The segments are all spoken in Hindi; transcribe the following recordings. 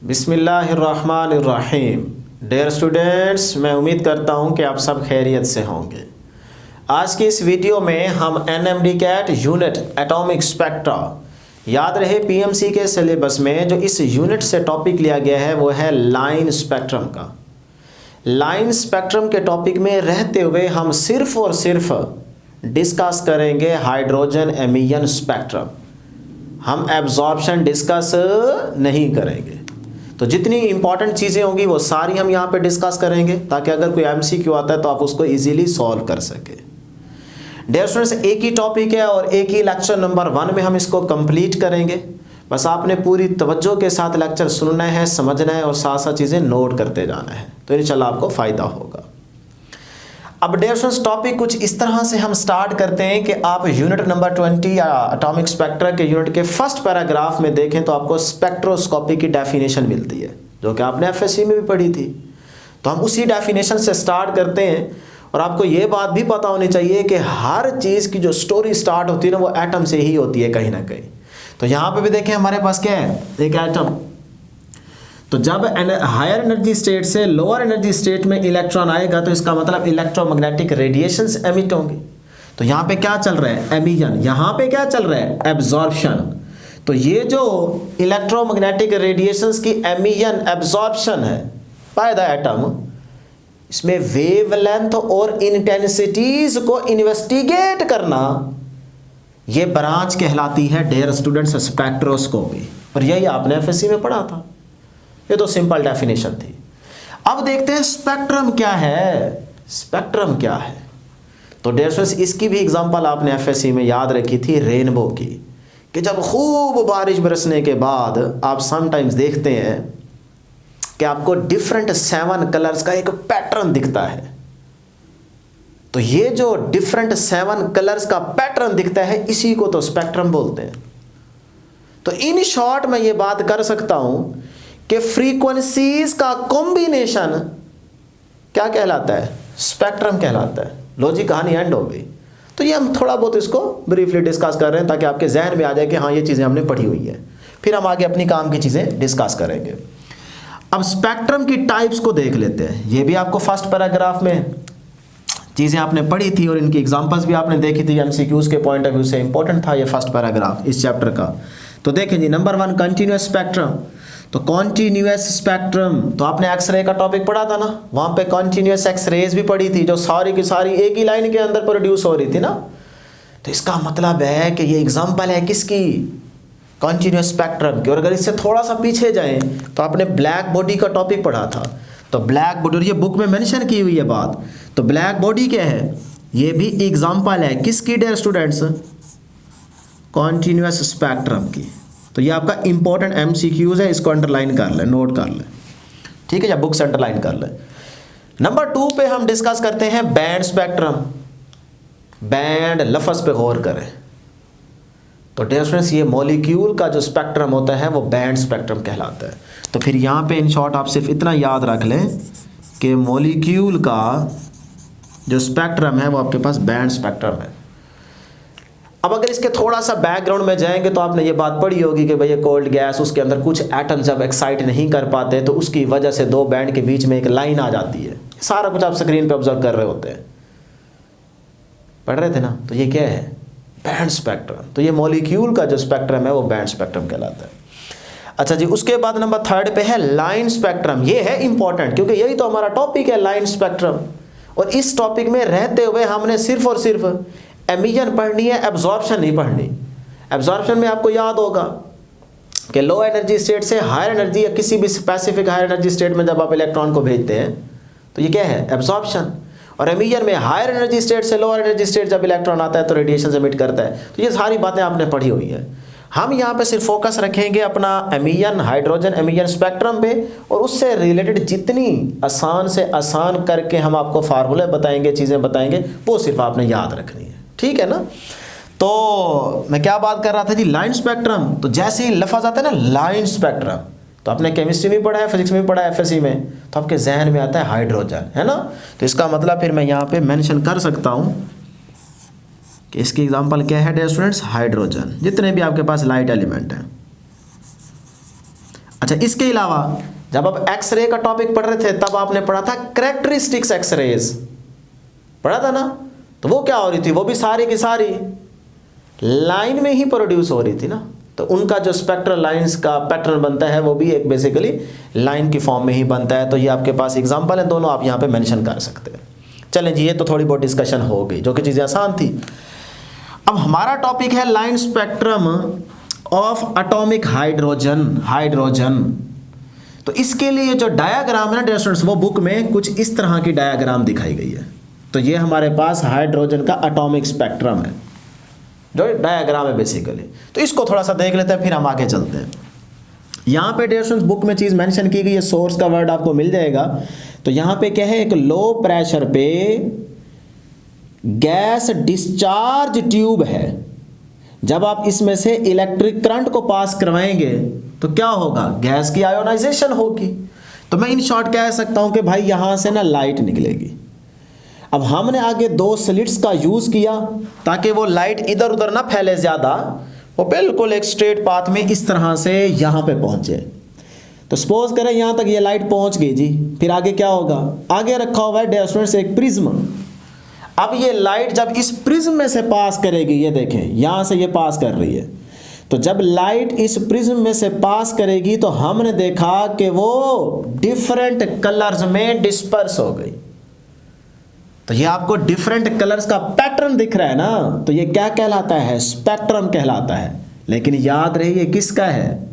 बिस्मिल्लाहिर्रहमानिर्रहीम। डियर स्टूडेंट्स, मैं उम्मीद करता हूं कि आप सब खैरियत से होंगे। आज की इस वीडियो में हम NMDCAT unit atomic spectra, याद रहे पीएमसी के सिलेबस में जो इस यूनिट से टॉपिक लिया गया है वो है लाइन स्पेक्ट्रम का। लाइन स्पेक्ट्रम के टॉपिक में रहते हुए हम सिर्फ और सिर्फ डिस्कस करेंगे हाइड्रोजन एमिशन स्पेक्ट्रम। हम एब्जॉर्प्शन डिस्कस नहीं करेंगे। तो जितनी इंपॉर्टेंट चीज़ें होंगी वो सारी हम यहाँ पे डिस्कस करेंगे ताकि अगर कोई एमसीक्यू आता है तो आप उसको इजीली सॉल्व कर सके। डियर स्टूडेंट्स, एक ही टॉपिक है और एक ही लेक्चर नंबर 1 में हम इसको कंप्लीट करेंगे। बस आपने पूरी तवज्जो के साथ लेक्चर सुनना है, समझना है और साथ साथ चीज़ें नोट करते जाना है, तो इंशाल्लाह आपको फ़ायदा होगा। अब डियर स्टूडेंट्स, टॉपिक कुछ इस तरह से हम स्टार्ट करते हैं कि आप यूनिट नंबर 20 या एटॉमिक स्पेक्ट्रा के यूनिट के फर्स्ट पैराग्राफ में देखें तो आपको स्पेक्ट्रोस्कोपी की डेफिनेशन मिलती है जो कि आपने एफएससी में भी पढ़ी थी। तो हम उसी डेफिनेशन से स्टार्ट करते हैं और आपको ये बात भी पता होनी चाहिए कि हर चीज़ की जो स्टोरी स्टार्ट होती है ना वो एटम से ही होती है कहीं ना कहीं। तो यहाँ पर भी देखें हमारे पास क्या है, एक एटम। तो जब हायर एनर्जी स्टेट से लोअर एनर्जी स्टेट में इलेक्ट्रॉन आएगा तो इसका मतलब इलेक्ट्रोमैग्नेटिक रेडिएशंस एमिट होंगे। तो यहाँ पे क्या चल रहा है, एमिशन। यहाँ पे क्या चल रहा है, एब्जॉर्प्शन। तो ये जो इलेक्ट्रोमैग्नेटिक रेडिएशंस की एमिशन एब्जॉर्प्शन है बाय द एटम, इसमें वेवलेंथ और इंटेंसिटीज को इन्वेस्टिगेट करना ये ब्रांच कहलाती है डियर स्टूडेंट्स स्पेक्ट्रोस्कोपी। और यही आपने एफएससी में पढ़ा था। ये तो सिंपल डेफिनेशन थी। अब देखते हैं स्पेक्ट्रम क्या है। स्पेक्ट्रम क्या है तो डियर स्टूडेंट्स इसकी भी एग्जांपल आपने एफएससी में याद रखी थी रेनबो की, कि जब खूब बारिश बरसने के बाद आप समटाइम्स देखते हैं कि आपको डिफरेंट 7 कलर्स का एक पैटर्न दिखता है। तो ये जो डिफरेंट 7 कलर्स का पैटर्न दिखता है इसी को तो स्पेक्ट्रम बोलते हैं। तो इन शॉर्ट में ये बात कर सकता हूं कि फ्रीक्वेंसीज का कॉम्बिनेशन क्या कहलाता है, स्पेक्ट्रम कहलाता है। लॉजिक कहानी एंड हो गई। तो ये हम थोड़ा बहुत इसको ब्रीफली डिस्कस कर रहे हैं ताकि आपके जहन में आ जाए कि हाँ ये चीज़ें हमने पढ़ी हुई है। फिर हम आगे अपनी काम की चीज़ें डिस्कस करेंगे। अब स्पेक्ट्रम की टाइप्स को देख लेते हैं। ये भी आपको फर्स्ट पैराग्राफ में चीज़ें आपने पढ़ी थी और इनकी एग्जाम्पल्स भी आपने देखी थी। एमसीक्यूज के पॉइंट ऑफ व्यू से इंपॉर्टेंट था ये फर्स्ट पैराग्राफ इस चैप्टर का। तो देखें जी, नंबर 1 कंटिन्यूअस स्पेक्ट्रम। तो कॉन्टीन्यूअस स्पेक्ट्रम तो आपने एक्सरे का टॉपिक पढ़ा था ना, वहाँ पे कॉन्टीन्यूअस एक्सरेज भी पढ़ी थी जो सारी की सारी एक ही लाइन के अंदर प्रोड्यूस हो रही थी ना। तो इसका मतलब है कि ये एग्जांपल है किसकी, कॉन्टीन्यूअस स्पेक्ट्रम की। और अगर इससे थोड़ा सा पीछे जाएं तो आपने ब्लैक बॉडी का टॉपिक पढ़ा था। तो ब्लैक बॉडी, और ये बुक में मेंशन की हुई है बात। तो ब्लैक बॉडी क्या है, ये भी एग्जाम्पल है किसकी डियर स्टूडेंट्स, कॉन्टीन्यूअस स्पेक्ट्रम की। तो ये आपका इंपॉर्टेंट एमसीक्यूज है, इसको अंडरलाइन कर ले, नोट कर ले, ठीक है, या बुक से अंडरलाइन कर ले। नंबर 2 पे हम डिस्कस करते हैं बैंड स्पेक्ट्रम। बैंड लफ्ज़ पे गौर करें। तो डियर स्टूडेंट्स ये मॉलिक्यूल का जो स्पेक्ट्रम होता है वो बैंड स्पेक्ट्रम कहलाता है। तो फिर यहाँ पे इन शॉर्ट आप सिर्फ इतना याद रख लें कि मॉलिक्यूल का जो स्पेक्ट्रम है वो आपके पास बैंड स्पेक्ट्रम है। अब अगर इसके थोड़ा सा बैकग्राउंड में जाएंगे तो आपने ये बात पढ़ी होगी कि भाई ये कोल्ड गैस, उसके अंदर कुछ एटम जब एक्साइट नहीं कर पाते तो उसकी वजह से 2 बैंड के बीच में एक लाइन आ जाती है। सारा कुछ आप स्क्रीन पे ऑब्जर्व कर रहे होते हैं, पढ़ रहे थे ना। तो ये क्या है, बैंड स्पेक्ट्रम। तो ये मॉलिक्यूल का जो स्पेक्ट्रम है वो बैंड स्पेक्ट्रम कहलाता है। अच्छा जी, उसके बाद नंबर 3 पे है लाइन स्पेक्ट्रम। ये है इंपॉर्टेंट क्योंकि यही तो हमारा टॉपिक है, लाइन स्पेक्ट्रम। और इस टॉपिक में रहते हुए हमने सिर्फ और सिर्फ एमिशन पढ़नी है, एब्जॉर्प्शन नहीं पढ़नी। एब्जॉर्प्शन में आपको याद होगा कि लो एनर्जी स्टेट से हायर एनर्जी या किसी भी स्पेसिफिक हायर एनर्जी स्टेट में जब आप इलेक्ट्रॉन को भेजते हैं तो ये क्या है, एब्जॉर्प्शन। और एमिशन में हायर एनर्जी स्टेट से लोअर एनर्जी स्टेट जब इलेक्ट्रॉन आता है तो रेडिएशन एमिट करता है। तो ये सारी बातें आपने पढ़ी हुई है। हम यहाँ पे सिर्फ फोकस रखेंगे अपना एमिशन, हाइड्रोजन एमिशन स्पेक्ट्रम पे, और उससे रिलेटेड जितनी आसान से आसान करके हम आपको फार्मूले बताएंगे, चीज़ें बताएंगे, वो सिर्फ आपने याद रखनी है, ठीक है ना। तो मैं क्या बात कर रहा था जी, लाइन स्पेक्ट्रम। तो जैसे ही लफ्ज़ आता है ना लाइन स्पेक्ट्रम, तो आपने केमिस्ट्री में पढ़ा है, फिजिक्स में पढ़ा है, एफएससी में, तो आपके जहन में आता है हाइड्रोजन, है ना। तो इसका मतलब फिर मैं यहाँ पे मेंशन कर सकता हूँ कि इसकी एग्जांपल क्या है डियर स्टूडेंट्स, हाइड्रोजन। जितने भी आपके पास लाइट एलिमेंट हैं। अच्छा, इसके अलावा जब आप एक्सरे का टॉपिक पढ़ रहे थे तब आपने पढ़ा था कैरेक्टरिस्टिक्स एक्सरेज, पढ़ा था ना। तो वो क्या हो रही थी, वो भी सारी की सारी लाइन में ही प्रोड्यूस हो रही थी ना। तो उनका जो स्पेक्ट्रल लाइंस का पैटर्न बनता है वो भी एक बेसिकली लाइन की फॉर्म में ही बनता है। तो ये आपके पास एग्जांपल है, दोनों आप यहाँ पे मेंशन कर सकते हैं। चलें जी, ये तो थोड़ी बहुत डिस्कशन हो गई, जो कि चीज़ें आसान थी। अब हमारा टॉपिक है line spectrum of atomic hydrogen. तो इसके लिए जो डायग्राम है ना डियर स्टूडेंट्स, वो बुक में कुछ इस तरह की डायग्राम दिखाई गई है। तो ये हमारे पास हाइड्रोजन का एटॉमिक स्पेक्ट्रम है, जो डायग्राम है बेसिकली। तो इसको थोड़ा सा देख लेते हैं, फिर हम आगे चलते हैं। यहाँ पे डियर स्टूडेंट्स बुक में चीज़ मेंशन की गई है, सोर्स का वर्ड आपको मिल जाएगा। तो यहाँ पे क्या है, एक लो प्रेशर पे गैस डिस्चार्ज ट्यूब है। जब आप इसमें से इलेक्ट्रिक करंट को पास करवाएंगे तो क्या होगा, गैस की आयोनाइजेशन होगी। तो मैं इन शॉर्ट कह सकता हूं कि भाई यहां से ना लाइट निकलेगी। अब हमने आगे दो स्लिट्स का यूज किया ताकि वो लाइट इधर उधर ना फैले ज्यादा, वो बिल्कुल एक स्ट्रेट पाथ में इस तरह से यहां पे पहुंचे। तो सपोज करें यहां तक ये लाइट पहुंच गई जी, फिर आगे क्या होगा, आगे रखा हुआ है डियर स्टूडेंट्स एक प्रिज्म। अब ये लाइट जब इस प्रिज्म में से पास करेगी, ये देखें यहां से ये पास कर रही है, तो जब लाइट इस प्रिज्म में से पास करेगी तो हमने देखा कि वो डिफरेंट कलर्स में डिस्पर्स हो गई। तो ये आपको डिफरेंट कलर्स का पैटर्न दिख रहा है ना, तो ये क्या कहलाता है, स्पेक्ट्रम कहलाता है। लेकिन याद रहिए किसका है,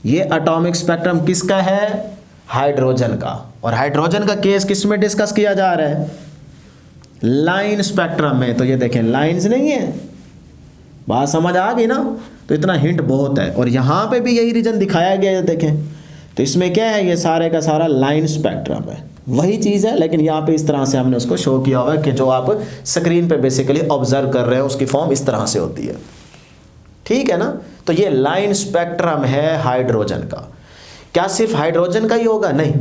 ये एटॉमिक स्पेक्ट्रम किसका है, हाइड्रोजन का। और हाइड्रोजन का केस किस में डिस्कस किया जा रहा है, लाइन स्पेक्ट्रम में। तो ये देखें लाइंस नहीं है, बात समझ आ गई ना। तो इतना हिंट बहुत है, और यहाँ पे भी यही रीजन दिखाया गया है, देखें। तो इसमें क्या है, ये सारे का सारा लाइन स्पेक्ट्रम है, वही चीज़ है, लेकिन यहाँ पे इस तरह से हमने उसको शो किया हुआ है कि जो आप स्क्रीन पे बेसिकली ऑब्जर्व कर रहे हैं उसकी फॉर्म इस तरह से होती है, ठीक है ना। तो ये लाइन स्पेक्ट्रम है हाइड्रोजन का। क्या सिर्फ हाइड्रोजन का ही होगा, नहीं,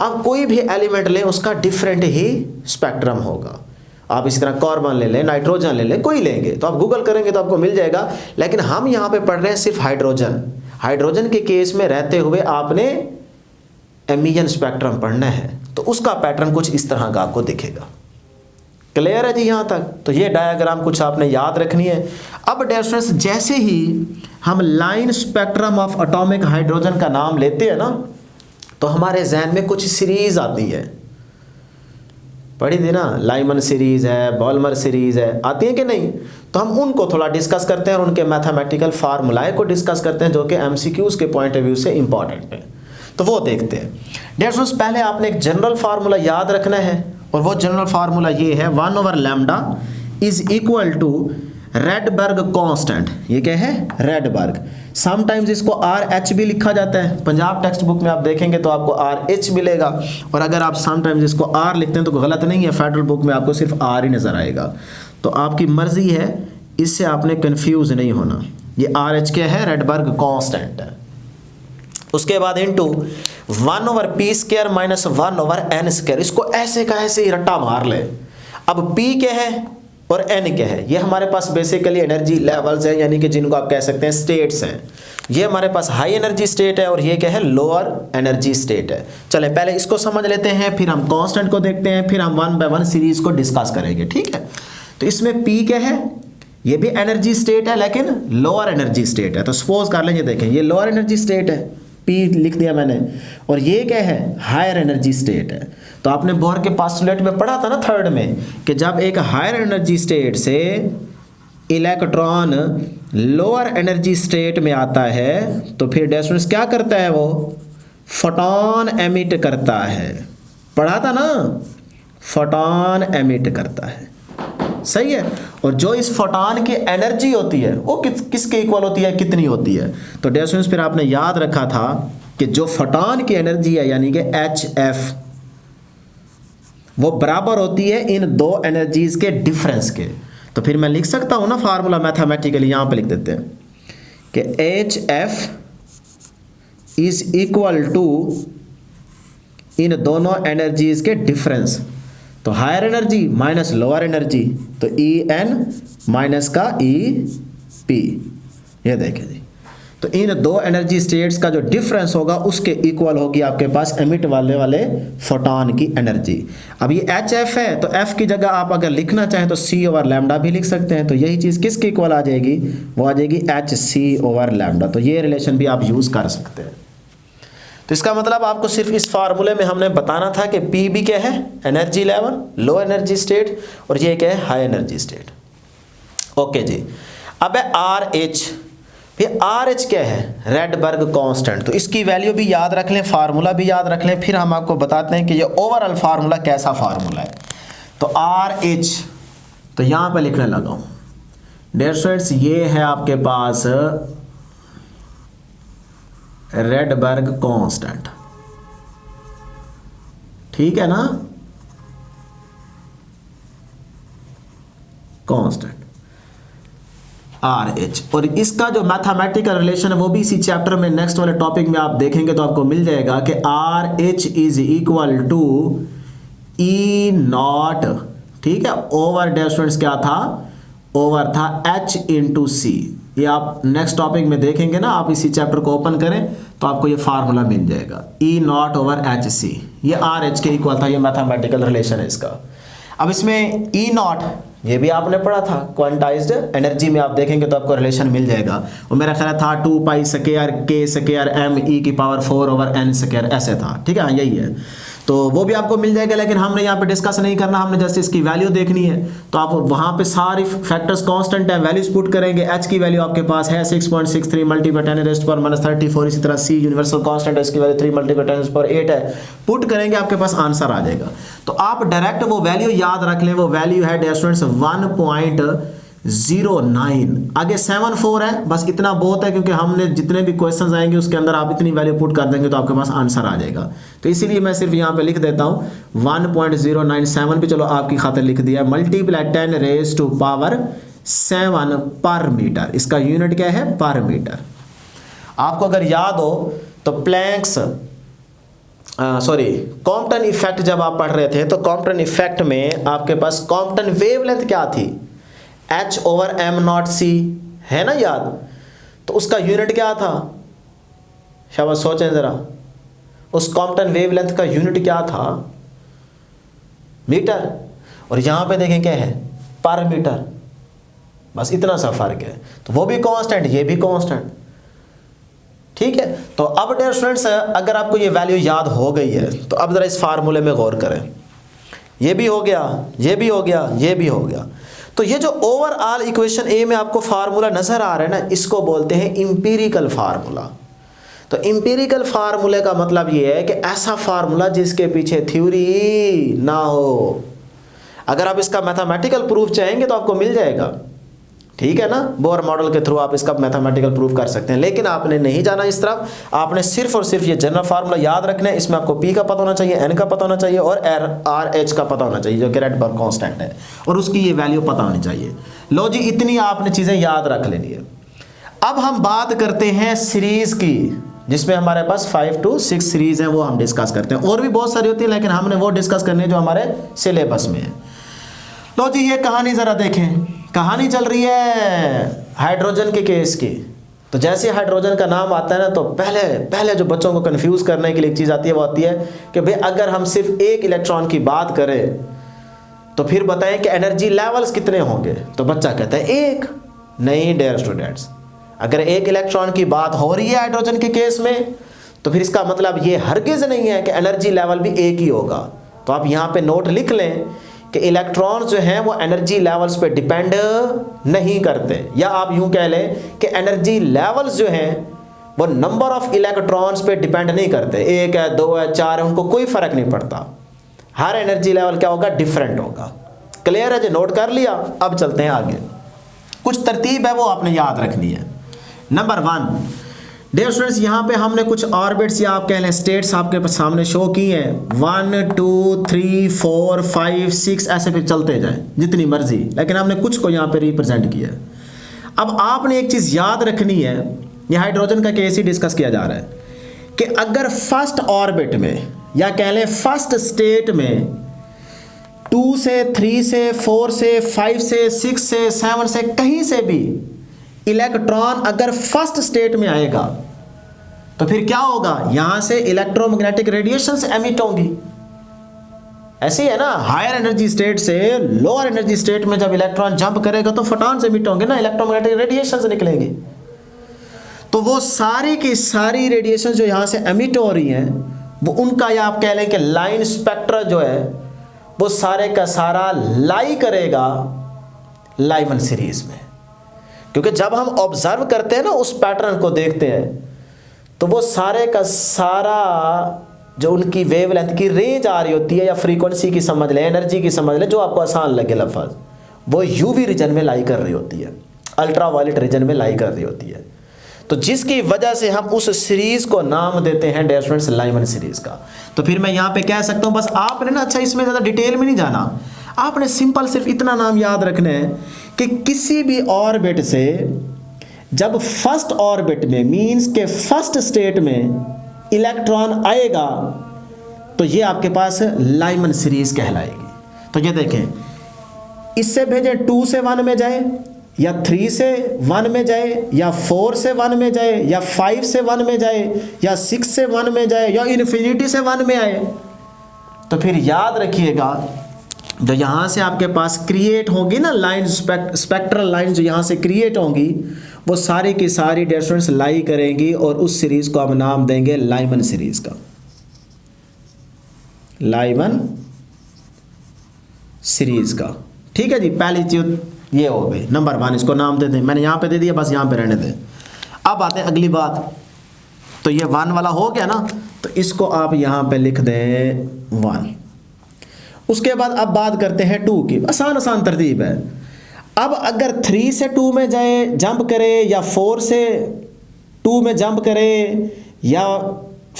आप कोई भी एलिमेंट लें उसका डिफरेंट ही स्पेक्ट्रम होगा। आप इसी तरह कार्बन ले लें, नाइट्रोजन ले लें, कोई लेंगे तो आप गूगल करेंगे तो आपको मिल जाएगा। लेकिन हम यहाँ पे पढ़ रहे हैं सिर्फ हाइड्रोजन। हाइड्रोजन के केस में रहते हुए आपने एमिशन स्पेक्ट्रम पढ़ना है, तो उसका पैटर्न कुछ इस तरह का आपको दिखेगा। क्लियर है जी यहाँ तक। तो ये डायग्राम कुछ आपने याद रखनी है। अब डियर स्टूडेंट्स, जैसे ही हम line spectrum of atomic hydrogen का नाम लेते हैं ना, तो हमारे जहन में कुछ सीरीज आती है, पढ़ी थी ना, लाइमन सीरीज है, बॉल्मर सीरीज है, आती है कि नहीं। तो हम उनको थोड़ा डिस्कस करते हैं और उनके मैथमेटिकल फार्मूलाए को डिस्कस करते हैं, जो कि एमसीक्यूज के पॉइंट ऑफ व्यू से इंपॉर्टेंट है। तो वो देखते हैं। डियर स्टूडेंट्स, पहले आपने एक जनरल फार्मूला याद रखना है, और वो जनरल फार्मूला ये है, 1/λ is equal to Rydberg constant. ये क्या है, रेडबर्ग। समटाइम्स इसको RH भी लिखा जाता है, पंजाब टेक्स्ट बुक में आप देखेंगे तो आपको RH मिलेगा। और अगर आप समटाइम्स इसको R लिखते हैं तो गलत नहीं है, फेडरल बुक में आपको सिर्फ R ही नज़र आएगा। तो आपकी मर्जी है, इससे आपने कंफ्यूज नहीं होना। ये RH क्या है, रेडबर्ग कांस्टेंट है। उसके बाद इनटू 1/p² - 1/n²। इसको ऐसे का ऐसे ही रट्टा मार ले। अब P क्या है और N क्या है, ये हमारे पास बेसिकली एनर्जी लेवल्स हैं, यानी कि जिनको आप कह सकते हैं स्टेट्स हैं। ये हमारे पास हाई एनर्जी स्टेट है और ये क्या है, लोअर एनर्जी स्टेट है। चले पहले इसको समझ लेते हैं, फिर हम कांस्टेंट को देखते हैं, फिर हम 1 by 1 सीरीज को डिस्कस करेंगे, ठीक है। तो इसमें P क्या है, ये भी एनर्जी स्टेट है लेकिन लोअर एनर्जी स्टेट है। तो सपोज कर लेंगे, देखें ये लोअर एनर्जी स्टेट है, P लिख दिया मैंने, और ये क्या है, हायर एनर्जी स्टेट है। तो आपने बोर के पोस्टुलेट में पढ़ा था ना थर्ड में, कि जब एक हायर एनर्जी स्टेट से इलेक्ट्रॉन लोअर एनर्जी स्टेट में आता है तो फिर डिस्टेंस क्या करता है, वो फोटॉन एमिट करता है। पढ़ा था ना, फोटॉन एमिट करता है, सही है। और जो इस फोटॉन की एनर्जी होती है वो किसके इक्वल होती है, कितनी होती है। तो डिस्टेंस फिर आपने याद रखा था कि जो फोटॉन की एनर्जी है यानी कि HF, वो बराबर होती है इन दो एनर्जीज के डिफरेंस के। तो फिर मैं लिख सकता हूं ना फार्मूला मैथमेटिकली, यहां पे लिख देते हैं कि HF इज इक्वल टू इन दोनों एनर्जीज के डिफरेंस। तो higher energy minus lower energy, तो EN माइनस का EP। ये देखें जी, तो इन दो एनर्जी स्टेट्स का जो डिफरेंस होगा उसके इक्वल होगी आपके पास एमिट वाले फोटॉन की एनर्जी। अब ये एच एफ है, तो एफ की जगह आप अगर लिखना चाहें तो सी ओवर लैम्डा भी लिख सकते हैं। तो यही चीज़ किसके इक्वल आ जाएगी, वो आ जाएगी एच सी ओवर लैम्डा। तो ये रिलेशन भी आप यूज़ कर सकते हैं। तो इसका मतलब आपको सिर्फ इस फार्मूले में हमने बताना था कि पी भी क्या है, energy level, low energy state, और ये क्या है, हाई एनर्जी स्टेट। ओके जी। अब है आर एच। फिर आर एच क्या है, रेडबर्ग कांस्टेंट। तो इसकी वैल्यू भी याद रख लें, फार्मूला भी याद रख लें, फिर हम आपको बताते हैं कि ये ओवरऑल फार्मूला कैसा फार्मूला है। तो आर एच, तो यहाँ पे लिखने लगा हूँ डियर स्टूडेंट्स, ये है आपके पास रेडबर्ग कांस्टेंट, ठीक है ना, कांस्टेंट आर एच। और इसका जो मैथमेटिकल रिलेशन है वो भी इसी चैप्टर में नेक्स्ट वाले टॉपिक में आप देखेंगे तो आपको मिल जाएगा कि R H is equal to E nought, ठीक है, ओवर डैश स्टूडेंट्स क्या था, ओवर था एच इंटू सी। ये आप नेक्स्ट टॉपिक में देखेंगे ना, आप इसी चैप्टर को ओपन करें तो आपको ये फार्मूला मिल जाएगा, ई नॉट ओवर एच सी। ये आर एच के इक्वल था, ये मैथमेटिकल रिलेशन है इसका। अब इसमें ई नॉट ये भी आपने पढ़ा था, क्वांटाइज्ड एनर्जी में आप देखेंगे तो आपको रिलेशन मिल जाएगा। और मेरा ख्याल था 2 पाई स्क्वायर के स्क्वायर एम ई की पावर 4 ओवर एन स्क्वायर ऐसे था, ठीक है, यही है। तो वो भी आपको मिल जाएगा, लेकिन हमने यहाँ पे डिस्कस नहीं करना, हमने जस्ट इसकी वैल्यू देखनी है। तो आप वहाँ पे सारी फैक्टर्स कांस्टेंट है, वैल्यूज पुट करेंगे। एच की वैल्यू आपके पास है 6.63 मल्टीप्लाई 10⁻⁻34। इसी तरह सी यूनिवर्सल कांस्टेंट है, इसकी वैल्यू 3 मल्टीप्लाई 10⁸ है। पुट करेंगे आपके पास आंसर आ जाएगा। तो आप डायरेक्ट वो वैल्यू याद रख लें, वो वैल्यू है डियर स्टूडेंट्स 1.09। आगे 74 है, बस इतना बहुत है, क्योंकि हमने जितने भी क्वेश्चंस आएंगे उसके अंदर आप इतनी वैल्यू पुट कर देंगे तो आपके पास आंसर आ जाएगा। तो इसीलिए मैं सिर्फ यहाँ पे लिख देता हूँ 1.097 भी चलो आपकी खातिर लिख दिया, मल्टीप्लाई 10⁻⁷ पर मीटर। इसका यूनिट क्या है, पर मीटर। आपको अगर याद हो तो प्लैंक्स कॉम्पटन इफेक्ट जब आप पढ़ रहे थे तो कॉम्पटन इफेक्ट में आपके पास कॉम्पटन वेवलेंथ क्या थी, H ओवर एम नॉट सी, है ना याद। तो उसका यूनिट क्या था, शाबाश सोचें जरा, उस कॉम्पटन वेवलेंथ का यूनिट क्या था, मीटर। और यहां पे देखें क्या है, पर मीटर, बस इतना सा फर्क है। तो वो भी कांस्टेंट, ये भी कांस्टेंट, ठीक है। तो अब डियर स्टूडेंट्स अगर आपको ये वैल्यू याद हो गई है तो अब जरा इस फार्मूले में गौर करें। ये भी हो गया, ये भी हो गया, ये भी हो गया। तो ये जो ओवरऑल इक्वेशन ए में आपको फार्मूला नजर आ रहा है ना, इसको बोलते हैं इंपीरिकल फार्मूला। तो इंपीरिकल फार्मूले का मतलब ये है कि ऐसा फार्मूला जिसके पीछे थ्योरी ना हो। अगर आप इसका मैथमेटिकल प्रूफ चाहेंगे तो आपको मिल जाएगा, ठीक है ना, बोर मॉडल के थ्रू आप इसका मैथमेटिकल प्रूफ कर सकते हैं। लेकिन आपने नहीं जाना इस तरफ, आपने सिर्फ और सिर्फ ये जनरल फार्मूला याद रखना है। इसमें आपको पी का पता होना चाहिए, एन का पता होना चाहिए और आर एच का पता होना चाहिए जो कि रेडबर्ग कांस्टेंट है, और उसकी ये वैल्यू पता होनी चाहिए। लो जी, इतनी आपने चीजें याद रख लेनी है। अब हम बात करते हैं सीरीज की, जिसमें हमारे पास 5 to 6 सीरीज है, वो हम डिस्कस करते हैं। और भी बहुत सारी होती है, लेकिन हमने वो डिस्कस करनी है जो हमारे सिलेबस में है। लो जी, ये कहानी जरा देखें। कहानी चल रही है हाइड्रोजन के केस की। तो जैसे हाइड्रोजन का नाम आता है ना, तो पहले जो बच्चों को कंफ्यूज करने के लिए एक चीज़ आती है, वो आती है कि भाई अगर हम सिर्फ एक इलेक्ट्रॉन की बात करें तो फिर बताएं कि एनर्जी लेवल्स कितने होंगे। तो बच्चा कहता है एक। नहीं डियर स्टूडेंट्स, अगर एक इलेक्ट्रॉन की बात हो रही है हाइड्रोजन के केस में तो फिर इसका मतलब ये हरगिज नहीं है कि एनर्जी लेवल भी एक ही होगा। तो आप यहाँ पे नोट लिख लें कि इलेक्ट्रॉन्स जो हैं वो एनर्जी लेवल्स पे डिपेंड नहीं करते, या आप यूं कह लें कि एनर्जी लेवल्स जो हैं वो नंबर ऑफ इलेक्ट्रॉन्स पे डिपेंड नहीं करते। 1 है, 2 है, 4 है, उनको कोई फर्क नहीं पड़ता। हर एनर्जी लेवल क्या होगा, डिफरेंट होगा। क्लियर है जी, नोट कर लिया। अब चलते हैं आगे। कुछ तरतीब है वो आपने याद रखनी है। नंबर 1 डियर स्टूडेंट्स, यहाँ पे हमने कुछ ऑर्बिट्स या आप कह लें स्टेट्स आपके सामने शो की हैं। 1 2 3 4 5 6 ऐसे फिर चलते जाए जितनी मर्जी, लेकिन हमने कुछ को यहाँ पे रिप्रेजेंट किया है। अब आपने एक चीज़ याद रखनी है, ये हाइड्रोजन का केस ही डिस्कस किया जा रहा है कि अगर फर्स्ट ऑर्बिट में या कह लें फर्स्ट स्टेट में 2 से 3 से 4 से 5 से 6 से 7 से कहीं से भी इलेक्ट्रॉन अगर फर्स्ट स्टेट में आएगा तो फिर क्या होगा, यहां से इलेक्ट्रोमैग्नेटिक रेडिएशंस एमिट होंगी। ऐसे ही है ना, हायर एनर्जी स्टेट से लोअर एनर्जी स्टेट में जब इलेक्ट्रॉन जंप करेगा तो फोटॉन्स एमिट होंगे ना, इलेक्ट्रोमैग्नेटिक रेडिएशंस निकलेंगे। तो वो सारी की सारी रेडिएशन जो यहां से एमिट हो रही हैं, वो उनका, या आप कह लें कि लाइन स्पेक्ट्रा जो है वो सारे का सारा लाई करेगा लाइमन सीरीज में। क्योंकि जब हम ऑब्जर्व करते हैं ना, उस पैटर्न को देखते हैं, तो वो सारे का सारा जो उनकी वेवलेंथ की रेंज आ रही होती है, या फ्रीक्वेंसी की समझ लें, एनर्जी की समझ लें, जो आपको आसान लगे लफ्ज़, वो यूवी रीजन में लाई कर रही होती है, अल्ट्रा वायलेट रीजन में लाई कर रही होती है। तो जिसकी वजह से हम उस सीरीज को नाम देते हैं डियर स्टूडेंट्स लाइमन सीरीज का। तो फिर मैं यहाँ पे कह सकता हूँ, बस आपने ना, अच्छा इसमें ज़्यादा डिटेल में नहीं जाना, आपने सिंपल सिर्फ इतना नाम याद रखना है कि किसी भी ऑर्बिट से जब फर्स्ट ऑर्बिट में, मीन्स के फर्स्ट स्टेट में इलेक्ट्रॉन आएगा तो ये आपके पास लाइमन सीरीज कहलाएगी। तो ये देखें, इससे भेजें 2 से 1 में जाए, या 3 से 1 में जाए, या 4 से 1 में जाए, या 5 से 1 में जाए, या 6 से 1 में जाए, या इन्फिनिटी से 1 में आए, तो फिर याद रखिएगा जो यहाँ से आपके पास क्रिएट होंगी ना लाइन, स्पेक्ट्रल लाइन जो यहाँ से क्रिएट होंगी, वो सारी की सारी डियर स्टूडेंट्स लाई करेंगी और उस सीरीज को हम नाम देंगे लाइमन सीरीज का, लाइमन सीरीज का। ठीक है जी, पहली चीज ये हो गई, नंबर 1 इसको नाम दे दें, मैंने यहाँ पे दे दिया, बस यहाँ पे रहने दें। अब आते हैं अगली बात, तो ये 1 वाला हो गया ना, तो इसको आप यहाँ पे लिख दें 1। उसके बाद अब बात करते हैं 2 की, आसान आसान तरतीब है। अब अगर 3 से 2 में जाए, जंप करे, या 4 से 2 में जंप करे, या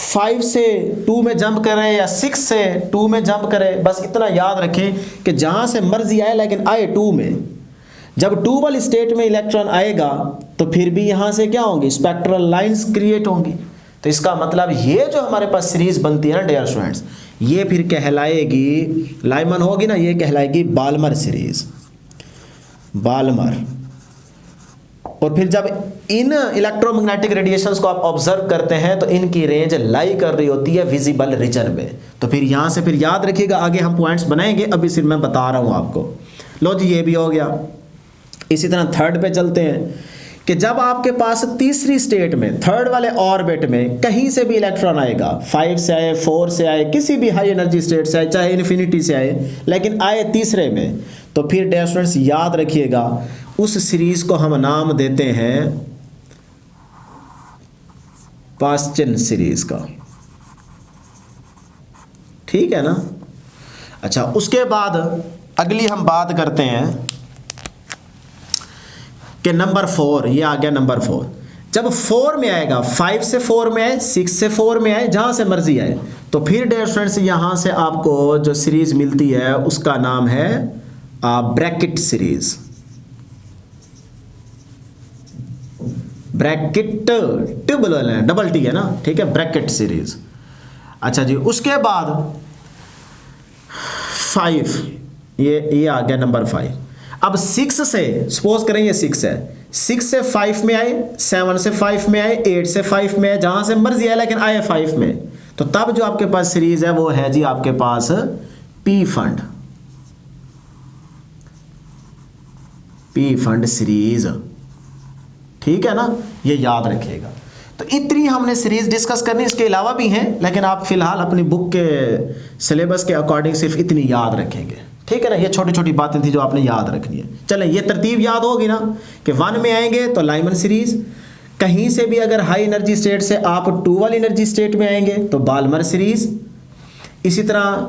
5 से 2 में जंप करे, या 6 से 2 में जंप करे, बस इतना याद रखें कि जहाँ से मर्जी आए लेकिन आए 2 में। जब 2 वाली स्टेट में इलेक्ट्रॉन आएगा तो फिर भी यहाँ से क्या होंगी, स्पेक्ट्रल लाइंस क्रिएट होंगी। तो इसका मतलब ये जो हमारे पास सीरीज बनती है ना डियर स्टूडेंट्स, ये फिर कहलाएगी, लाइमन होगी ना, ये कहलाएगी बाल्मर सीरीज, बाल्मर। और फिर जब इन इलेक्ट्रोमैग्नेटिक रेडिएशंस को आप ऑब्जर्व करते हैं तो इनकी रेंज लाई कर रही होती है विजिबल रीजन में। तो फिर यहाँ से फिर याद रखिएगा, आगे हम पॉइंट्स बनाएंगे, अभी सिर्फ मैं बता रहा हूँ आपको। लो जी, ये भी हो गया। इसी तरह 3rd पे चलते हैं कि जब आपके पास तीसरी स्टेट में, 3rd वाले ऑर्बिट में कहीं से भी इलेक्ट्रॉन आएगा, 5 से आए, 4 से आए, किसी भी हाई एनर्जी स्टेट से आए, चाहे इन्फिनिटी से आए, लेकिन आए तीसरे में, तो फिर डियर स्टूडेंट्स याद रखिएगा उस सीरीज को हम नाम देते हैं पास्चन सीरीज का। ठीक है ना। अच्छा, उसके बाद अगली हम बात करते हैं कि नंबर 4, ये आ गया नंबर 4। जब 4 में आएगा, 5 से 4 में आए, 6 से 4 में आए, जहां से मर्जी आए, तो फिर डियर स्टूडेंट्स यहां से आपको जो सीरीज मिलती है उसका नाम है Brackett series. Bracket double T है ना, ठीक है, ब्रैकेट सीरीज। अच्छा जी, उसके बाद 5, ये आ गया नंबर 5। अब 6 से, सपोज करें ये 6 है, 6 से 5 में आए, 7 से 5 में आए, 8 से 5 में आए, जहां से मर्जी आए लेकिन आए 5 में, तो तब जो आपके पास सीरीज है वो है जी आपके पास Pfund, Pfund series. ठीक है ना, ये याद रखिएगा। तो इतनी हमने सीरीज डिस्कस करनी, इसके अलावा भी हैं, लेकिन आप फिलहाल अपनी बुक के सिलेबस के अकॉर्डिंग सिर्फ इतनी याद रखेंगे। ठीक है ना, ये छोटी छोटी बातें थी जो आपने याद रखनी है। चलें, ये तरतीब याद होगी ना कि 1 में आएंगे तो लाइमन सीरीज, कहीं से भी अगर हाई एनर्जी स्टेट से आप 2 वाली एनर्जी स्टेट में आएंगे तो बाल्मर सीरीज। इसी तरह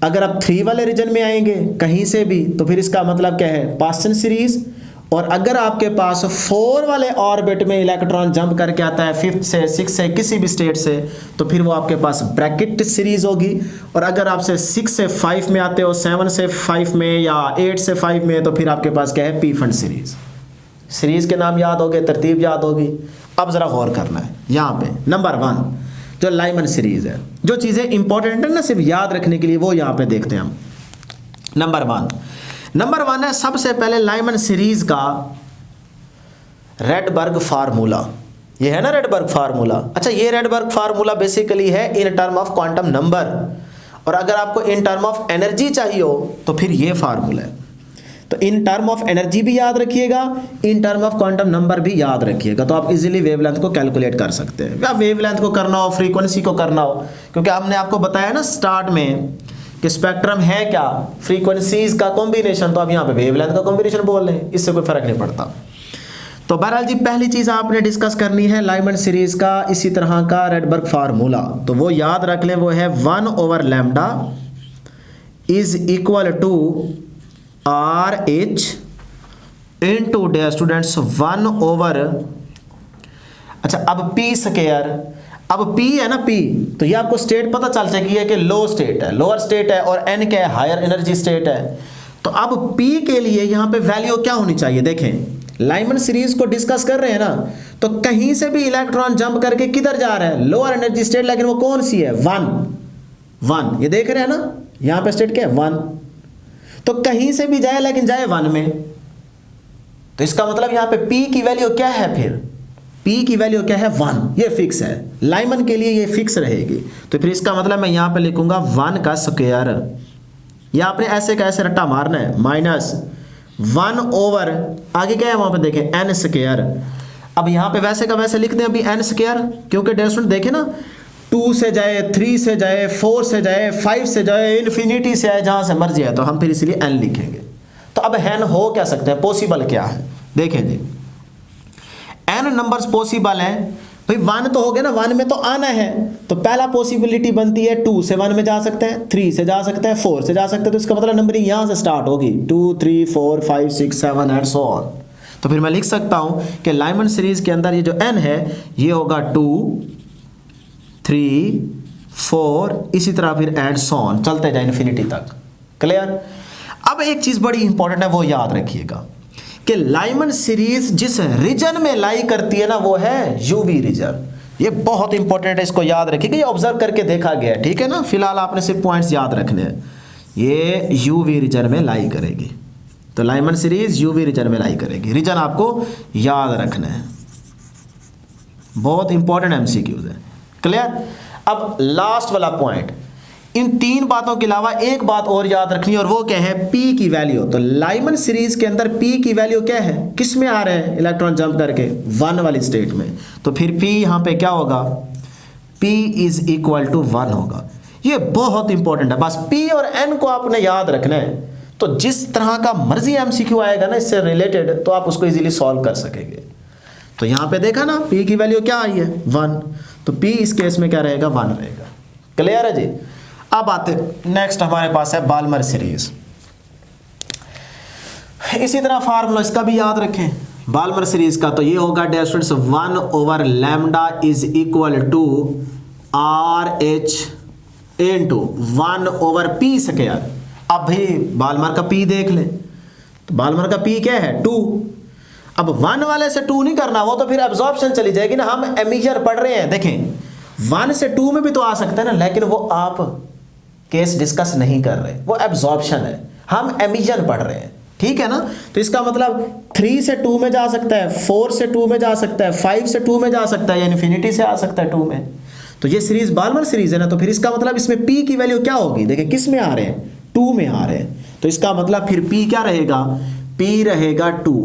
अगर आप 3 वाले रीजन में आएंगे कहीं से भी, तो फिर इसका मतलब क्या है, पास्चन सीरीज। और अगर आपके पास 4 वाले ऑर्बिट में इलेक्ट्रॉन जंप करके आता है 5th से 6 से किसी भी स्टेट से, तो फिर वो आपके पास ब्रैकेट सीरीज होगी। और अगर आपसे 6 से 5 में आते हो, 7 से 5 में या 8 से 5 में, तो फिर आपके पास क्या है, पी फंड सीरीज। सीरीज के नाम याद हो गए, तरतीब याद होगी। अब जरा गौर करना है यहाँ पे नंबर 1 जो लाइमन सीरीज है, जो चीज़ें इंपॉर्टेंट है ना सिर्फ याद रखने के लिए, वो यहाँ पे देखते हैं हम। नंबर 1 है सबसे पहले लाइमन सीरीज का रेडबर्ग फार्मूला, ये है ना रेडबर्ग फार्मूला। अच्छा, ये रेडबर्ग फार्मूला बेसिकली है in term of quantum number, और अगर आपको इन टर्म ऑफ एनर्जी चाहिए हो तो फिर ये फार्मूला है। तो इन टर्म ऑफ एनर्जी भी याद रखिएगा, in term of quantum number भी याद रखिएगा, तो आप इजीली वेवलेंथ को कैलकुलेट कर सकते हैं। या वेवलेंथ को करना हो, फ्रीक्वेंसी को करना हो, क्योंकि हमने आपको बताया ना स्टार्ट में कि स्पेक्ट्रम है क्या, फ्रीक्वेंसीज का कॉम्बिनेशन, तो आप यहाँ पे वेवलेंथ का कॉम्बिनेशन बोल रहे हैं, इससे कोई फर्क नहीं पड़ता। तो बहरहाल जी, पहली चीज़ आपने डिस्कस करनी है लाइमन सीरीज का इसी तरह का रेडबर्ग फार्मूला, तो वो याद रख लें, वो है 1/λ is equal to RH into dear students 1/, अच्छा अब P स्क्वायर, अब P है ना P, तो ये आपको स्टेट पता चल जाएगी है कि लो स्टेट है, लोअर स्टेट है, और N क्या है, हायर एनर्जी स्टेट है। तो अब P के लिए यहाँ पे वैल्यू क्या होनी चाहिए, देखें लाइमन सीरीज को डिस्कस कर रहे हैं ना, तो कहीं से भी इलेक्ट्रॉन जंप करके किधर जा रहा है, लोअर एनर्जी स्टेट, लेकिन वो कौन सी है, 1, ये देख रहे हैं ना, यहाँ पे स्टेट क्या है 1, तो कहीं से भी जाए लेकिन जाए 1 में, तो इसका मतलब यहाँ पे P की वैल्यू क्या है, फिर P की वैल्यू क्या है 1, ये फिक्स है, लाइमन के लिए ये फिक्स रहेगी। तो फिर इसका मतलब मैं यहाँ पे लिखूंगा 1 का स्क्वायर, या आपने ऐसे का ऐसे रट्टा मारना है, माइनस 1/, आगे क्या है वहां पे देखें n स्क्वायर। अब यहाँ पे वैसे का वैसे लिखते हैं अभी n स्क्वायर, क्योंकि डेयर स्टूडेंट देखें ना, 2 से जाए, 3 से जाए, 4 से जाए, 5 से जाए, इन्फिनिटी से आए, जहां से मर्जी है, तो हम फिर इसलिए n लिखेंगे। तो अब n हो क्या सकते हैं, पॉसिबल क्या है, देखें जी n नंबर्स पॉसिबल हैं भाई, 1 तो हो गया ना, 1 में तो आना है, तो पहला पॉसिबिलिटी बनती है 2 से 1 में जा सकते हैं, 3 से जा सकते हैं, 4 से जा सकते हैं, तो इसका मतलब नंबरिंग यहाँ से स्टार्ट होगी 2 3 4 5 6 7 एंड सो ऑन। तो फिर मैं लिख सकता हूँ कि लाइमन सीरीज के अंदर ये जो n है ये होगा 2 3 4, इसी तरह फिर एंड सो ऑन, चलते जाए इन्फिनिटी तक। क्लियर। अब एक चीज़ बड़ी इंपॉर्टेंट है, वो याद रखिएगा कि लाइमन सीरीज जिस रीजन में लाई करती है ना, वो है यूवी रीजन। ये बहुत इंपॉर्टेंट है, इसको याद रखिएगा, ये ऑब्जर्व करके देखा गया है, ठीक है ना। फिलहाल आपने सिर्फ पॉइंट्स याद रखने हैं, ये यूवी रीजन में लाई करेगी, तो लाइमन सीरीज यूवी रीजन में लाई करेगी, रीजन आपको याद रखना है, बहुत इंपॉर्टेंट एमसीक्यूज है। क्लियर। अब लास्ट वाला पॉइंट, इन 3 बातों के अलावा एक बात और याद रखनी है, और वो क्या है, P की वैल्यू। तो लाइमन सीरीज के अंदर P की वैल्यू क्या है, किस में आ रहे हैं इलेक्ट्रॉन जंप करके, 1 वाली स्टेट में, तो फिर P यहाँ पे क्या होगा, P इज इक्वल टू 1 होगा। ये बहुत इंपॉर्टेंट है, बस P और N को आपने याद रखना है, तो जिस तरह का मर्जी MCQ आएगा ना इससे रिलेटेड, तो आप उसको इजीली सॉल्व कर सकेंगे। तो यहाँ पे देखा ना P की वैल्यू क्या आई है 1, तो P इस केस में क्या रहेगा, 1 रहेगा। क्लियर है जी। अब आते नेक्स्ट हमारे पास है बाल्मर सीरीज। इसी तरह फार्मूला इसका भी याद रखें बाल्मर सीरीज का, तो ये होगा dear students 1/λ is equal to RH into 1/P square. अब भाई बाल्मर का P देख लें, तो बाल्मर का P क्या है 2। अब 1 वाले से 2 नहीं करना, वो तो फिर एब्जॉर्प्शन चली जाएगी ना, हम एमिशन पढ़ रहे हैं। देखें 1 से 2 में भी तो आ सकता है ना, लेकिन वो आप केस डिस्कस नहीं कर रहे, वो एब्जॉर्प्शन है, हम एमिशन पढ़ रहे हैं, ठीक है ना। तो इसका मतलब 3 से 2 में जा सकता है, 4 से 2 में जा सकता है, 5 से 2 में जा सकता है, या इन्फिनिटी से आ सकता है 2 में। तो ये सीरीज बाल्मर सीरीज है ना, तो फिर इसका मतलब इसमें P की वैल्यू क्या होगी, देखिए किस में आ रहे हैं, 2 में आ रहे हैं, तो इसका मतलब फिर P क्या रहेगा, P रहेगा 2,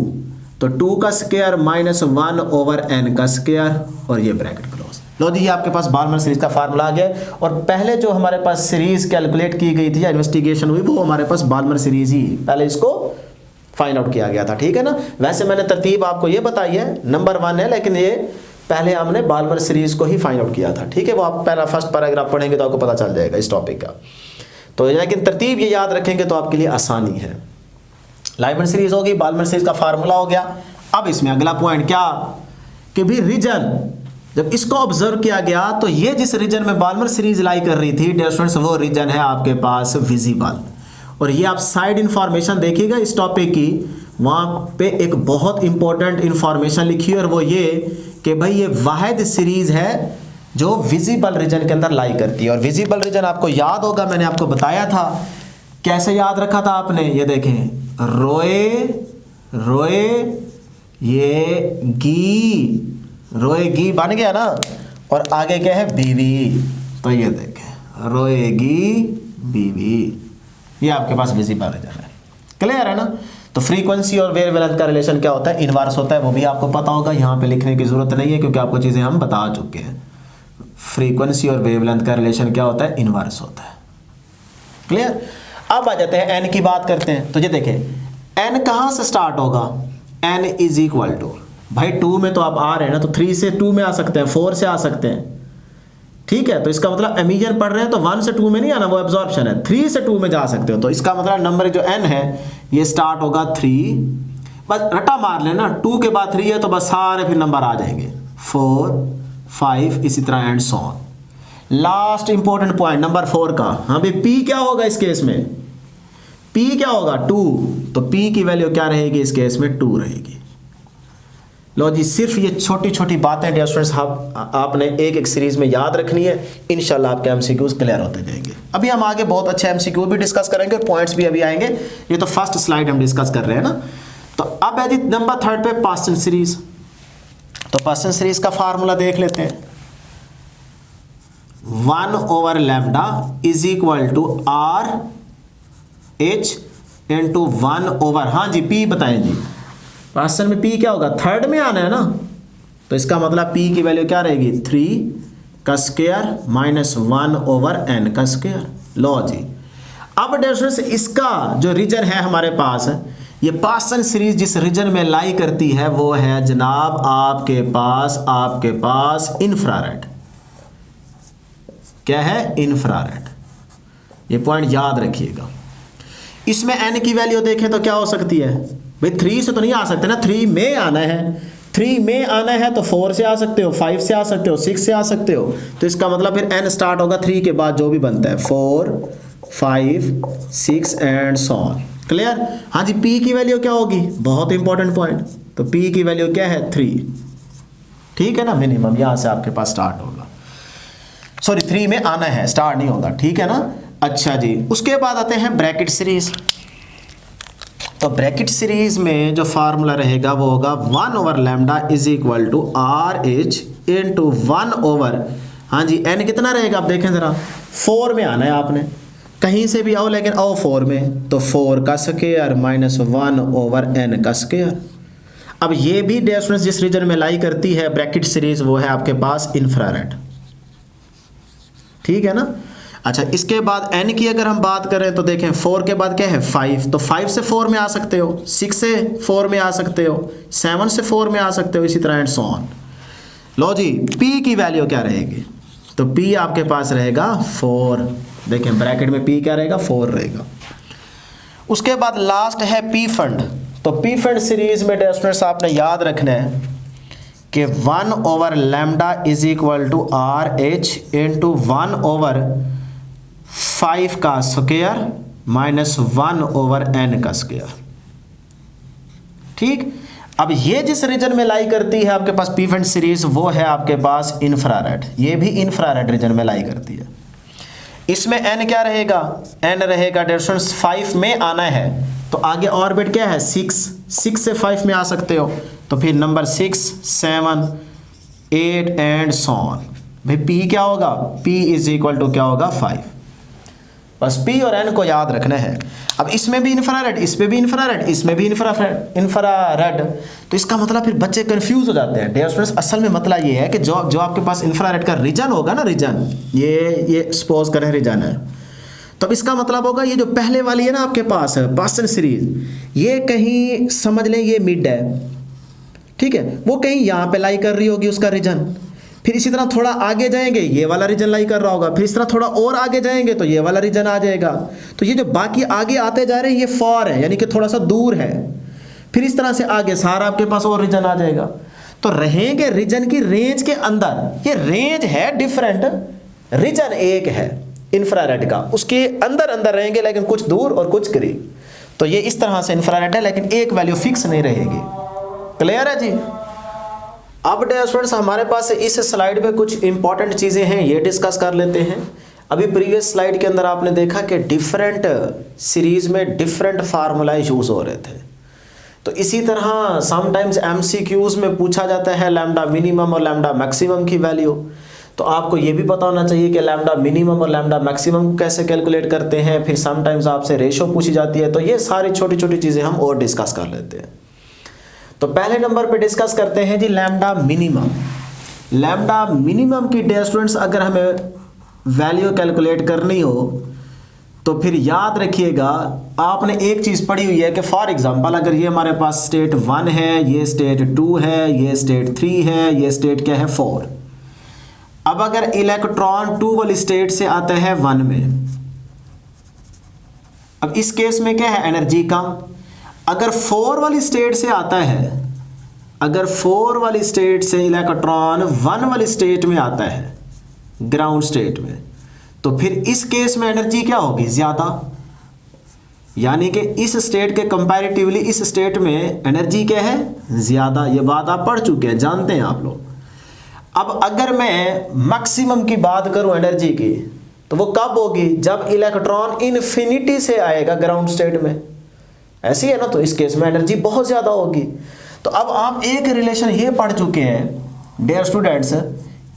तो 2 का स्क्वायर माइनस 1/n का स्क्वायर, और ये ब्रैकेट क्लोज। लो जी, ये आपके पास बाल्मर सीरीज का फार्मूला आ गया। और पहले जो हमारे पास सीरीज कैलकुलेट की गई थी या इन्वेस्टिगेशन हुई, वो हमारे पास बाल्मर सीरीज ही पहले इसको फाइंड आउट किया गया था, ठीक है ना। वैसे मैंने तरतीब आपको ये बताई है, नंबर 1 है, लेकिन ये पहले हमने बाल्मर सीरीज को ही फाइंड आउट किया था, ठीक है। वो आप पहला फर्स्ट पैराग्राफ पढ़ेंगे तो आपको पता चल जाएगा इस टॉपिक का। तो लेकिन तरतीब ये याद रखेंगे तो आपके लिए आसानी है। लाइमन सीरीज होगी, बाल्मर सीरीज का फार्मूला हो गया। अब इसमें अगला पॉइंट क्या, कि भी रीजन, जब इसको ऑब्जर्व किया गया तो ये जिस रीजन में बाल्मर सीरीज लाई कर रही थी डियर स्टूडेंट्स, वो रीजन है आपके पास विजिबल। और ये आप साइड इंफॉर्मेशन देखिएगा इस टॉपिक की, वहाँ पे एक बहुत इंपॉर्टेंट इंफॉर्मेशन लिखी है, और वो ये कि भाई ये वाहिद सीरीज है जो विजिबल रीजन के अंदर लाई करती है। और विजिबल रीजन आपको याद होगा, मैंने आपको बताया था, कैसे याद रखा था आपने, ये देखें रोए रोए ये गी, रोएगी बन गया ना, और आगे क्या है बीवी, तो ये देखें रोएगी बीवी, ये आपके पास विजिबल रीजन है। क्लियर है ना। तो फ्रीक्वेंसी और वेवलेंथ का रिलेशन क्या होता है, इनवर्स होता है, वो भी आपको पता होगा, यहाँ पे लिखने की जरूरत नहीं है क्योंकि आपको चीजें हम बता चुके हैं। फ्रीक्वेंसी और वेवलेंथ का रिलेशन क्या होता है, इनवर्स होता है। क्लियर। अब आ जाते हैं एन की बात करते हैं। तो ये देखें एन कहां से स्टार्ट होगा, एन इज इक्वल टू, भाई 2 में तो आप आ रहे हैं ना, तो 3 से 2 में आ सकते हैं, 4 से आ सकते हैं, ठीक है। तो इसका मतलब एमिशन पढ़ रहे हैं तो 1 से 2 में नहीं आना, वो एब्जॉर्प्शन है, 3 से 2 में जा सकते हो। तो इसका मतलब नंबर जो n है ये स्टार्ट होगा 3, बस रटा मार लेना, 2 के बाद 3 है तो बस सारे फिर नंबर आ जाएंगे, 4 5 इसी तरह and so on. Last important point number 4 का, हाँ भाई p क्या होगा इस केस में, p क्या होगा 2, तो p की वैल्यू क्या रहेगी इस केस में 2 रहेगी। लो जी, सिर्फ ये छोटी छोटी बातें डियर स्टूडेंट्स आपने एक एक सीरीज में याद रखनी है, इंशाल्लाह आपके एमसीक्यूज क्लियर होते जाएंगे। अभी हम आगे बहुत अच्छे एमसीक्यू भी डिस्कस करेंगे और पॉइंट्स भी अभी आएंगे, ये तो फर्स्ट स्लाइड हम डिस्कस कर रहे हैं ना। तो अब है जी नंबर 3 पे पास्टन सीरीज। तो पास्टन सीरीज का फार्मूला देख लेते हैं, 1/λ is equal to R H into 1/, हाँ जी p बताएं जी, पास्टन में p क्या होगा, 3rd में आना है ना, तो इसका मतलब p की वैल्यू क्या रहेगी 3 का स्क्वायर माइनस 1/n का स्क्वायर। लो जी, अब डियर स्टूडेंट्स इसका जो रीजन है हमारे पास, ये पास्टन सीरीज जिस रीजन में लाई करती है वो है जनाब आपके पास इंफ्रारेड। क्या है, इंफ्रारेड, ये पॉइंट याद रखिएगा। इसमें n की वैल्यू देखें तो क्या हो सकती है भाई, 3 से तो नहीं आ सकते ना, 3 में आना है, 3 में आना है तो 4 से आ सकते हो, 5 से आ सकते हो, 6 से आ सकते हो। तो इसका मतलब फिर n स्टार्ट होगा 3 के बाद जो भी बनता है, 4 5 6 एंड सो ऑन। क्लियर। हाँ जी, p की वैल्यू क्या होगी, बहुत इंपॉर्टेंट पॉइंट, तो p की वैल्यू क्या है 3, ठीक है ना, मिनिमम यहां से आपके पास स्टार्ट होगा, सॉरी 3 में आना है, स्टार्ट नहीं होगा, ठीक है ना। अच्छा जी, उसके बाद आते हैं ब्रैकेट सीरीज। तो ब्रैकेट सीरीज में जो फार्मूला रहेगा वो होगा 1/λ is equal to R H into 1/, हाँ जी n कितना रहेगा, आप देखें जरा, 4 में आना है आपने, कहीं से भी आओ लेकिन आओ 4 में, तो 4 का स्क्वायर माइनस 1/n का स्क्वायर। अब ये भी डियर स्टूडेंट्स जिस रीजन में लाई करती है ब्रैकेट सीरीज वो है आपके पास इंफ्रारेड, ठीक है ना। अच्छा, इसके बाद n की अगर हम बात करें तो देखें 4 के बाद क्या है 5, तो 5 से 4 में आ सकते हो, 6 से 4 में आ सकते हो, 7 से 4 में आ सकते हो, इसी तरह एंड सो ऑन। लो जी, p की वैल्यू क्या रहेगी, तो p आपके पास रहेगा 4, देखें ब्रैकेट में p क्या रहेगा 4 रहेगा। उसके बाद लास्ट है p फंड। तो p फंड सीरीज में डियर स्टूडेंट्स आपने याद रखना है कि 1/λ is equal to R H into 1/5 का स्क्वायर माइनस 1/n का स्क्वायर, ठीक। अब ये जिस रीजन में लाई करती है आपके पास p फंड सीरीज वो है आपके पास इंफ्रारेड, ये भी इंफ्रारेड रीजन में लाई करती है। इसमें n क्या रहेगा, n रहेगा डियर स्टूडेंट्स 5 में आना है, तो आगे ऑर्बिट क्या है 6 से 5 में आ सकते हो, तो फिर नंबर 6 7 8 एंड सो ऑन। भाई p क्या होगा, p इज इक्वल टू क्या होगा 5, बस p और n को याद रखना है। अब इसमें भी इंफ्रारेड, इसमें भी इंफ्रारेड, इसमें भी इंफ्रारेड, तो इसका मतलब फिर बच्चे कंफ्यूज हो जाते हैं डियर स्टूडेंट्स। असल में मतलब ये है कि जो आपके पास इंफ्रारेड का रीजन होगा ना, रीजन ये सपोज करें रीजन है, तब इसका मतलब होगा ये जो पहले वाली है ना आपके पास है पास्टन सीरीज, ये कहीं समझ लें ये मिड है, ठीक है, वो कहीं यहाँ पे लाई कर रही होगी उसका रीजन, फिर इसी तरह थोड़ा आगे जाएंगे ये वाला रीजन लाई कर रहा होगा, फिर इस तरह थोड़ा और आगे जाएंगे तो ये वाला रीजन आ जाएगा। तो ये जो बाकी आगे आते जा रहे हैं ये फॉर है, यानी कि थोड़ा सा दूर है, फिर इस तरह से आगे सारा आपके पास और रीजन आ जाएगा। तो रहेंगे रीजन की रेंज के अंदर, ये रेंज है डिफरेंट, रीजन एक है इंफ्रारेड का, उसके अंदर अंदर रहेंगे लेकिन कुछ दूर और कुछ करीब। तो ये इस तरह से इंफ्रारेड है लेकिन एक वैल्यू फिक्स नहीं रहेगी। क्लियर है जी। अब डियर स्टूडेंट्स हमारे पास इस स्लाइड पे कुछ इंपॉर्टेंट चीज़ें हैं, ये डिस्कस कर लेते हैं। अभी प्रीवियस स्लाइड के अंदर आपने देखा कि डिफरेंट सीरीज में डिफरेंट फार्मूला यूज़ हो रहे थे, तो इसी तरह समटाइम्स एमसीक्यूज में पूछा जाता है लैम्डा मिनिमम और लैम्डा मैक्सिमम की वैल्यू। तो आपको ये भी पता होना चाहिए कि लैम्डा मिनिमम और लैम्डा मैक्सिमम को कैसे कैलकुलेट करते हैं। फिर समटाइम्स आपसे रेशो पूछी जाती है। तो ये सारी छोटी छोटी चीज़ें हम और डिस्कस कर लेते हैं। तो पहले नंबर पे डिस्कस करते हैं जी लैम्डा मिनिमम। लैम्डा मिनिमम की डियर स्टूडेंट्स अगर हमें वैल्यू कैलकुलेट करनी हो तो फिर याद रखिएगा, आपने एक चीज़ पढ़ी हुई है कि फॉर एग्जांपल अगर ये हमारे पास स्टेट 1 है, ये स्टेट 2 है, ये स्टेट 3 है, ये स्टेट क्या है 4। अब अगर इलेक्ट्रॉन 2 वाली स्टेट से आता है 1 में, अब इस केस में क्या है एनर्जी कम। अगर 4 वाली स्टेट से आता है, अगर 4 वाली स्टेट से इलेक्ट्रॉन 1 वाली स्टेट में आता है ग्राउंड स्टेट में, तो फिर इस केस में एनर्जी क्या होगी ज़्यादा, यानी कि इस स्टेट के कंपैरेटिवली इस स्टेट में एनर्जी क्या है ज़्यादा। ये बात आप पढ़ चुके हैं, जानते हैं आप लोग। अब अगर मैं मैक्सिमम की बात करूं एनर्जी की, तो वो कब होगी जब इलेक्ट्रॉन इन्फिनिटी से आएगा ग्राउंड स्टेट में, ऐसी है ना। तो इस केस में एनर्जी बहुत ज़्यादा होगी। तो अब आप एक रिलेशन ये पढ़ चुके हैं डियर स्टूडेंट्स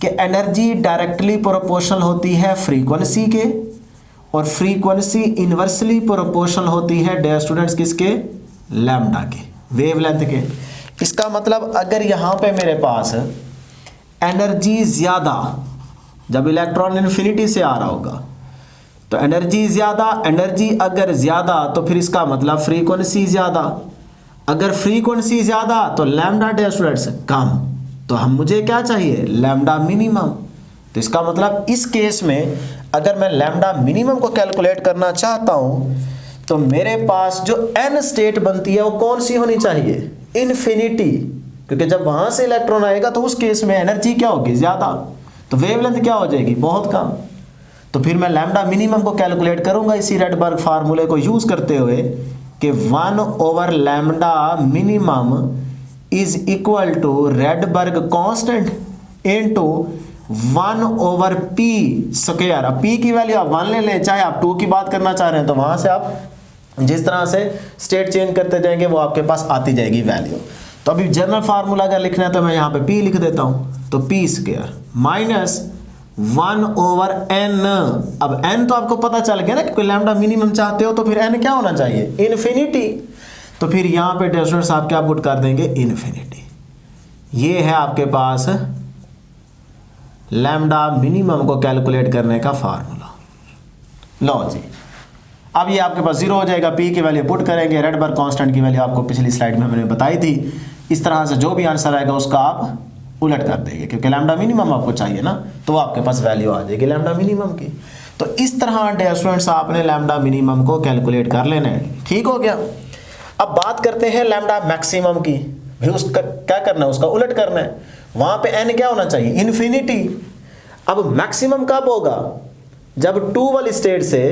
कि एनर्जी डायरेक्टली प्रोपोर्शनल होती है फ्रीक्वेंसी के, और फ्रीक्वेंसी इन्वर्सली प्रोपोर्शनल होती है डियर स्टूडेंट्स किसके, लैम्डा के, वेवलेंथ के। इसका मतलब अगर यहाँ पे मेरे पास एनर्जी ज़्यादा, जब इलेक्ट्रॉन इन्फिनिटी से आ रहा होगा तो एनर्जी ज़्यादा, एनर्जी अगर ज़्यादा तो फिर इसका मतलब फ्रीक्वेंसी ज़्यादा, अगर फ्रीक्वेंसी ज़्यादा तो लैम्डा डियर स्टूडेंट्स कम। तो हम मुझे क्या चाहिए लैम्डा मिनिमम। तो इसका मतलब इस केस में अगर मैं लैम्डा मिनिमम को कैलकुलेट करना चाहता हूं तो मेरे पास जो एन स्टेट बनती है वो कौन सी होनी चाहिए, इन्फिनिटी, क्योंकि जब वहां से इलेक्ट्रॉन आएगा तो उस केस में एनर्जी क्या होगी ज़्यादा, तो वेवलेंथ क्या हो जाएगी बहुत कम। तो फिर मैं लैम्डा मिनिमम को कैलकुलेट करूंगा इसी रेडबर्ग फार्मूले को यूज करते हुए कि 1 lambda minimum is equal to Rydberg constant into 1 p square. अब पी की वैल्यू आप 1 ले लें, चाहे आप 2 की बात करना चाह रहे हैं तो वहां से आप जिस तरह से स्टेट चेंज करते जाएंगे वो आपके पास आती जाएगी वैल्यू। तो अभी जनरल फार्मूला अगर लिखना है तो मैं यहाँ पे पी लिख देता हूँ, तो पी स्क्वायर माइनस 1/n। अब n तो आपको पता चल गया ना, क्योंकि लैम्डा मिनिमम चाहते हो तो फिर n क्या होना चाहिए, इन्फिनिटी। तो फिर यहाँ पे डिस्टेंस आप क्या पुट कर देंगे, इन्फिनिटी। ये है आपके पास लैम्डा मिनिमम को कैलकुलेट करने का फार्मूला। लो जी, अब ये आपके पास 0 हो जाएगा। पी की वैल्यू पुट करेंगे, रेडबर्ग कांस्टेंट की वैल्यू आपको पिछली स्लाइड में मैंने बताई थी। इस तरह से जो भी आंसर आएगा उसका आप उलट कर देंगे, क्योंकि लैम्डा मिनिमम आपको चाहिए ना, तो आपके पास वैल्यू आ जाएगी लैम्डा मिनिमम की। तो इस तरह डियर स्टूडेंट्स आपने लैम्डा मिनिमम को कैलकुलेट कर लेना है। ठीक हो गया। अब बात करते हैं लैम्डा मैक्सिमम की। भाई उसका क्या करना है, उसका उलट करना है। वहां पे n क्या होना चाहिए, इन्फिनिटी। अब मैक्सिमम कब होगा, जब 2 वाली स्टेट से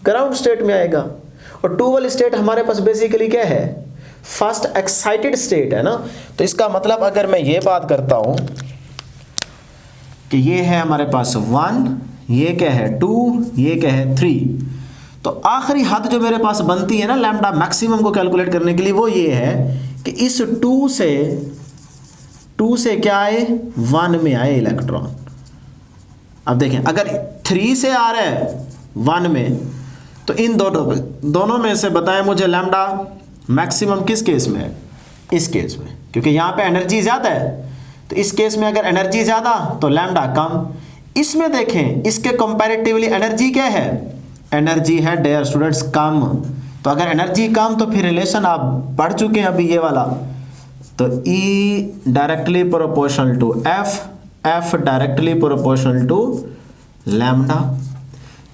ग्राउंड स्टेट में आएगा। और 2 वाली स्टेट हमारे पास बेसिकली क्या है, फर्स्ट एक्साइटेड स्टेट है ना। तो इसका मतलब अगर मैं ये बात करता हूं कि ये है हमारे पास 1, ये क्या है 2, ये क्या है 3, तो आखिरी हद जो मेरे पास बनती है ना लैम्डा मैक्सिमम को कैलकुलेट करने के लिए वो ये है कि इस 2 से क्या आए, 1 में आए इलेक्ट्रॉन। अब देखें अगर 3 से आ रहा है 1 में, तो इन दोनों में से बताएं मुझे लैम्डा मैक्सिमम किस केस में है, इस केस में, क्योंकि यहाँ पे एनर्जी ज़्यादा है। तो इस केस में अगर एनर्जी ज़्यादा तो लैम्डा कम। इसमें देखें इसके कंपैरेटिवली एनर्जी क्या है, एनर्जी है डियर स्टूडेंट्स कम। तो अगर एनर्जी कम तो फिर रिलेशन आप पढ़ चुके हैं अभी ये वाला, तो E directly proportional to F, F directly proportional to lambda.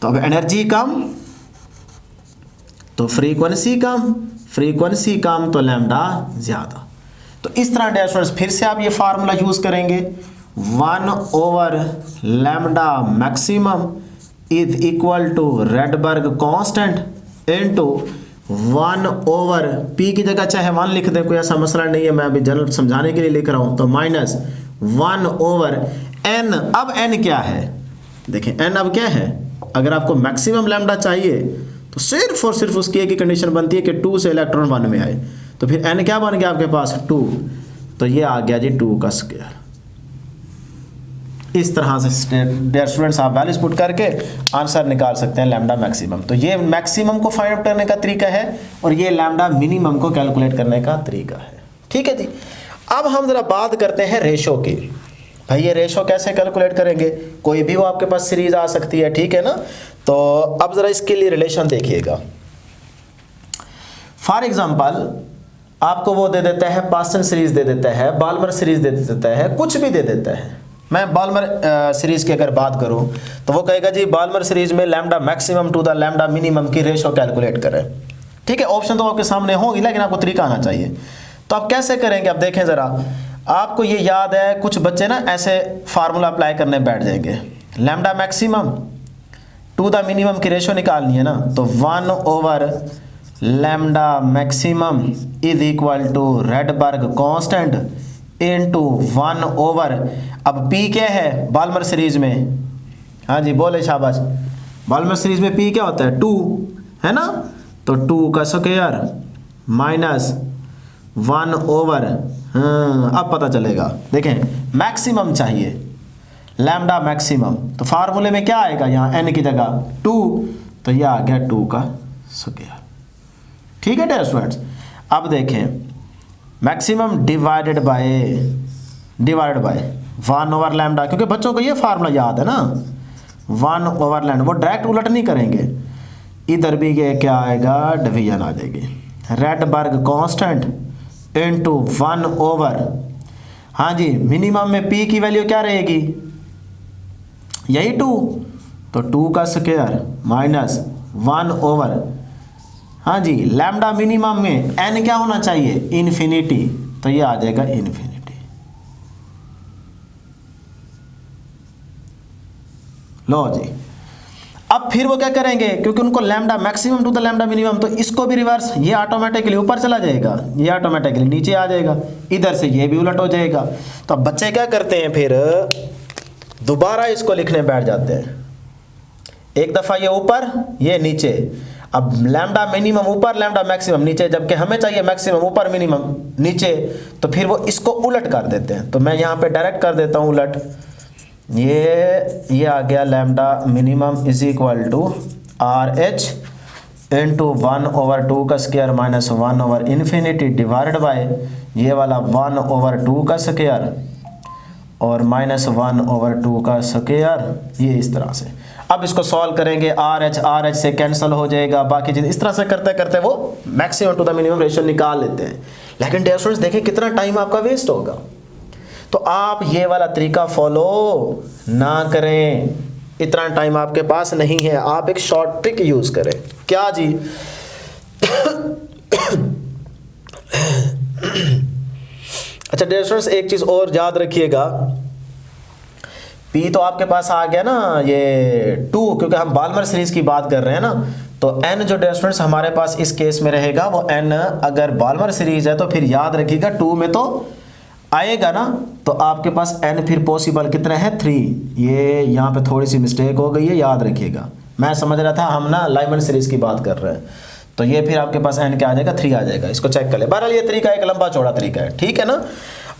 तो अब एनर्जी कम तो फ्रीक्वेंसी कम, फ्रीक्वेंसी कम तो लैम्डा ज़्यादा। तो इस तरह डियर स्टूडेंट्स फिर से आप ये फार्मूला यूज़ करेंगे, 1 lambda maximum is equal to Rydberg constant into 1 p की जगह चाहे 1 लिख दें, कोई ऐसा मसला नहीं है, मैं अभी जनरल समझाने के लिए लिख रहा हूँ। तो माइनस 1/n। अब n क्या है, देखें n अब क्या है, अगर आपको मैक्सिमम लैम्डा चाहिए तो सिर्फ और सिर्फ उसकी एक ही कंडीशन बनती है कि 2 से इलेक्ट्रॉन 1 में आए। तो फिर n क्या बन गया आपके पास 2, तो ये आ गया जी 2 का स्क्वायर। इस तरह से डियर स्टूडेंट्स आप वैल्यूज पुट करके आंसर निकाल सकते हैं लैम्डा मैक्सिमम। तो ये मैक्सिमम को फाइंड आउट करने का तरीका है और ये लैम्डा मिनिमम को कैलकुलेट करने का तरीका है। ठीक है जी। अब हम जरा बात करते हैं रेशो की। भाई ये रेशो कैसे कैलकुलेट करेंगे, कोई भी वो आपके पास सीरीज आ सकती है, ठीक है ना। तो अब जरा इसके लिए रिलेशन देखिएगा। फॉर एग्जाम्पल आपको वो दे देता है पास्टन सीरीज दे देता है, बाल्मर सीरीज दे देता है, कुछ भी दे देता है। मैं बाल्मर सीरीज की अगर बात करूं तो वो कहेगा जी बाल्मर सीरीज में lambda maximum to the lambda minimum की रेशो कैलकुलेट करें। ठीक है, ऑप्शन तो आपके सामने होंगी लेकिन आपको तरीका आना चाहिए। तो आप कैसे करेंगे, आप देखें ज़रा, आपको ये याद है कुछ बच्चे ना ऐसे फार्मूला अप्लाई करने बैठ जाएंगे। Lambda maximum to the minimum की रेशो निकालनी है ना, तो 1 over lambda maximum is equal to Rydberg constant into 1 over, अब P क्या है बाल्मर सीरीज में, हाँ जी बोले शाबाश, बाल्मर सीरीज में P क्या होता है 2 है ना, तो 2 का स्क्वायर माइनस 1 ओवर, अब पता चलेगा। देखें मैक्सिमम चाहिए लैम्डा मैक्सिमम, तो फार्मूले में क्या आएगा यहाँ n की जगह 2, तो ये आ गया 2 का स्क्वायर। ठीक है डियर स्टूडेंट्स। अब देखें maximum divided by 1 over lambda, क्योंकि बच्चों को ये फार्मूला याद है ना 1 ओवर लैम्डा, वो डायरेक्ट उलट नहीं करेंगे, इधर भी ये क्या आएगा डिवीजन आ जाएगी, रेडबर्ग कांस्टेंट इनटू 1 ओवर, हाँ जी मिनिमम में P की वैल्यू क्या रहेगी यही 2, तो 2 का स्क्वायर माइनस 1 ओवर, हाँ जी लैम्डा मिनिमम में n क्या होना चाहिए इन्फिनिटी, तो ये आ जाएगा इन्फिनिटी। लो जी, अब फिर वो क्या करेंगे, क्योंकि उनको lambda maximum to the lambda minimum, तो इसको भी रिवर्स, ये ऑटोमेटिकली ऊपर चला जाएगा, ये ऑटोमेटिकली नीचे आ जाएगा, इधर से ये भी उलट हो जाएगा। तो अब बच्चे क्या करते हैं फिर दोबारा इसको लिखने बैठ जाते हैं, एक दफ़ा ये ऊपर ये नीचे, अब लैम्डा मिनिमम ऊपर लैम्डा मैक्सिमम नीचे, जबकि हमें चाहिए मैक्सिमम ऊपर मिनिमम नीचे, तो फिर वो इसको उलट कर देते हैं। तो मैं यहाँ पे डायरेक्ट कर देता हूँ उलट, ये आ गया lambda minimum is equal to RH into 1 over 2 का square minus 1 over infinity divided by ये वाला 1 ओवर 2 का स्क्वायर और माइनस 1 ओवर 2 का स्क्वायर, ये इस तरह से। अब इसको सॉल्व करेंगे, RH से कैंसिल हो जाएगा, बाकी चीज़ इस तरह से करते करते वो maximum to the minimum ratio निकाल लेते हैं। लेकिन डियर स्टूडेंट्स देखें कितना टाइम आपका वेस्ट होगा। तो आप ये वाला तरीका फॉलो ना करें, इतना टाइम आपके पास नहीं है, आप एक शॉर्ट ट्रिक यूज़ करें। क्या जी अच्छा डियर स्टूडेंट्स एक चीज़ और याद रखिएगा, P तो आपके पास आ गया ना ये 2, क्योंकि हम बाल्मर सीरीज की बात कर रहे हैं ना, तो n जो डियर स्टूडेंट्स हमारे पास इस केस में रहेगा वो n अगर बाल्मर सीरीज है तो फिर याद रखिएगा 2 में तो आएगा ना, तो आपके पास n फिर पॉसिबल कितना है 3। ये यहाँ पे थोड़ी सी मिस्टेक हो गई है, याद रखिएगा, मैं समझ रहा था हम ना लाइमन सीरीज की बात कर रहे हैं, तो ये फिर आपके पास n क्या आ जाएगा 3 आ जाएगा, इसको चेक कर ले। बहरहाल ये तरीका एक लंबा चौड़ा तरीका है, ठीक है ना।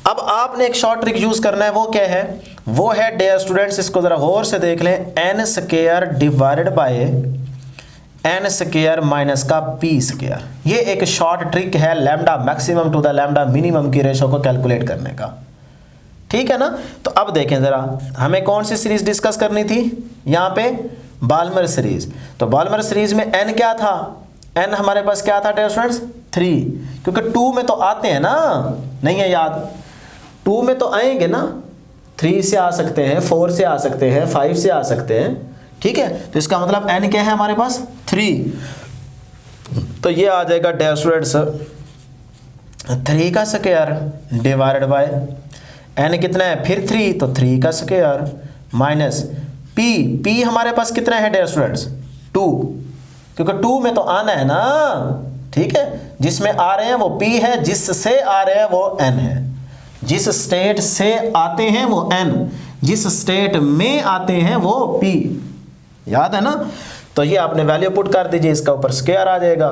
अब आपने एक शॉर्ट ट्रिक यूज करना है, वो क्या है, वो है डियर स्टूडेंट्स इसको जरा गौर से देख लें, n square divided by n square minus का p स्क्वायर। ये एक शॉर्ट ट्रिक है lambda maximum to the lambda minimum की रेशो को कैलकुलेट करने का, ठीक है ना। तो अब देखें जरा हमें कौन सी सीरीज डिस्कस करनी थी, यहाँ पे बाल्मर सीरीज। तो बाल्मर सीरीज में n क्या था, n हमारे पास क्या था डियर स्टूडेंट्स 3, क्योंकि 2 में तो आते हैं ना, नहीं है याद, 2 में तो आएंगे ना, 3 से आ सकते हैं, 4 से आ सकते हैं, 5 से आ सकते हैं, ठीक है। तो इसका मतलब n क्या है हमारे पास 3, तो ये आ जाएगा डियर स्टूडेंट्स 3 का स्क्वायर डिवाइडेड बाय n कितना है फिर 3, तो 3 का स्क्वायर माइनस p हमारे पास कितना है डियर स्टूडेंट्स 2, क्योंकि 2 में तो आना है ना, ठीक है, जिसमें आ रहे हैं वो p है, जिससे आ रहे हैं वो n है, जिस स्टेट से आते हैं वो n, जिस स्टेट में आते हैं वो p, याद है ना। तो ये आपने वैल्यू पुट कर दीजिए, इसका ऊपर स्क्वायर आ जाएगा।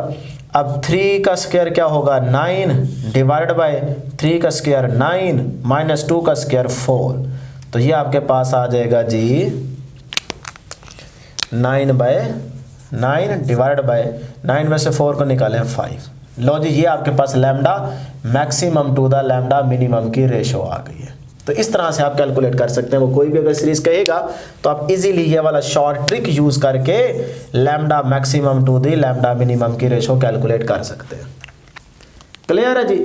अब 3 का स्क्वायर क्या होगा 9 डिवाइड बाय 3 का स्क्वायर 9 माइनस 2 का स्क्वायर 4। तो ये आपके पास आ जाएगा जी 9/9 डिवाइड बाय 9 में से 4 को निकालें 5। लो जी, ये आपके पास lambda maximum to the lambda minimum की रेशो आ गई है। तो इस तरह से आप कैलकुलेट कर सकते हैं। वो कोई भी अगर सीरीज कहेगा तो आप इजीली ये वाला शॉर्ट ट्रिक यूज करके lambda maximum to the lambda minimum की रेशो कैलकुलेट कर सकते हैं। क्लियर है जी।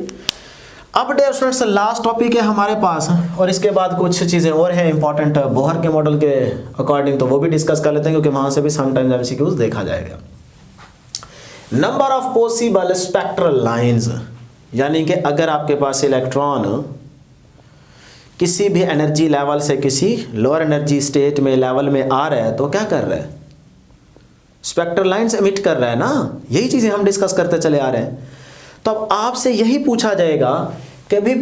अब डियर स्टूडेंट्स लास्ट टॉपिक है हमारे पास, और इसके बाद कुछ चीज़ें और हैं इंपॉर्टेंट बोहर के मॉडल के अकॉर्डिंग, तो वो भी डिस्कस कर लेते हैं क्योंकि वहाँ से भी समटाइम्स एमसीक्यूज देखा जाएगा। Number of possible spectral lines, यानी कि अगर आपके पास इलेक्ट्रॉन किसी भी एनर्जी लेवल से किसी लोअर एनर्जी स्टेट में लेवल में आ रहा है तो क्या कर रहा है, स्पेक्ट्रल लाइंस एमिट कर रहा है ना। यही चीज़ें हम डिस्कस करते चले आ रहे हैं। तो अब आपसे यही पूछा जाएगा कि भी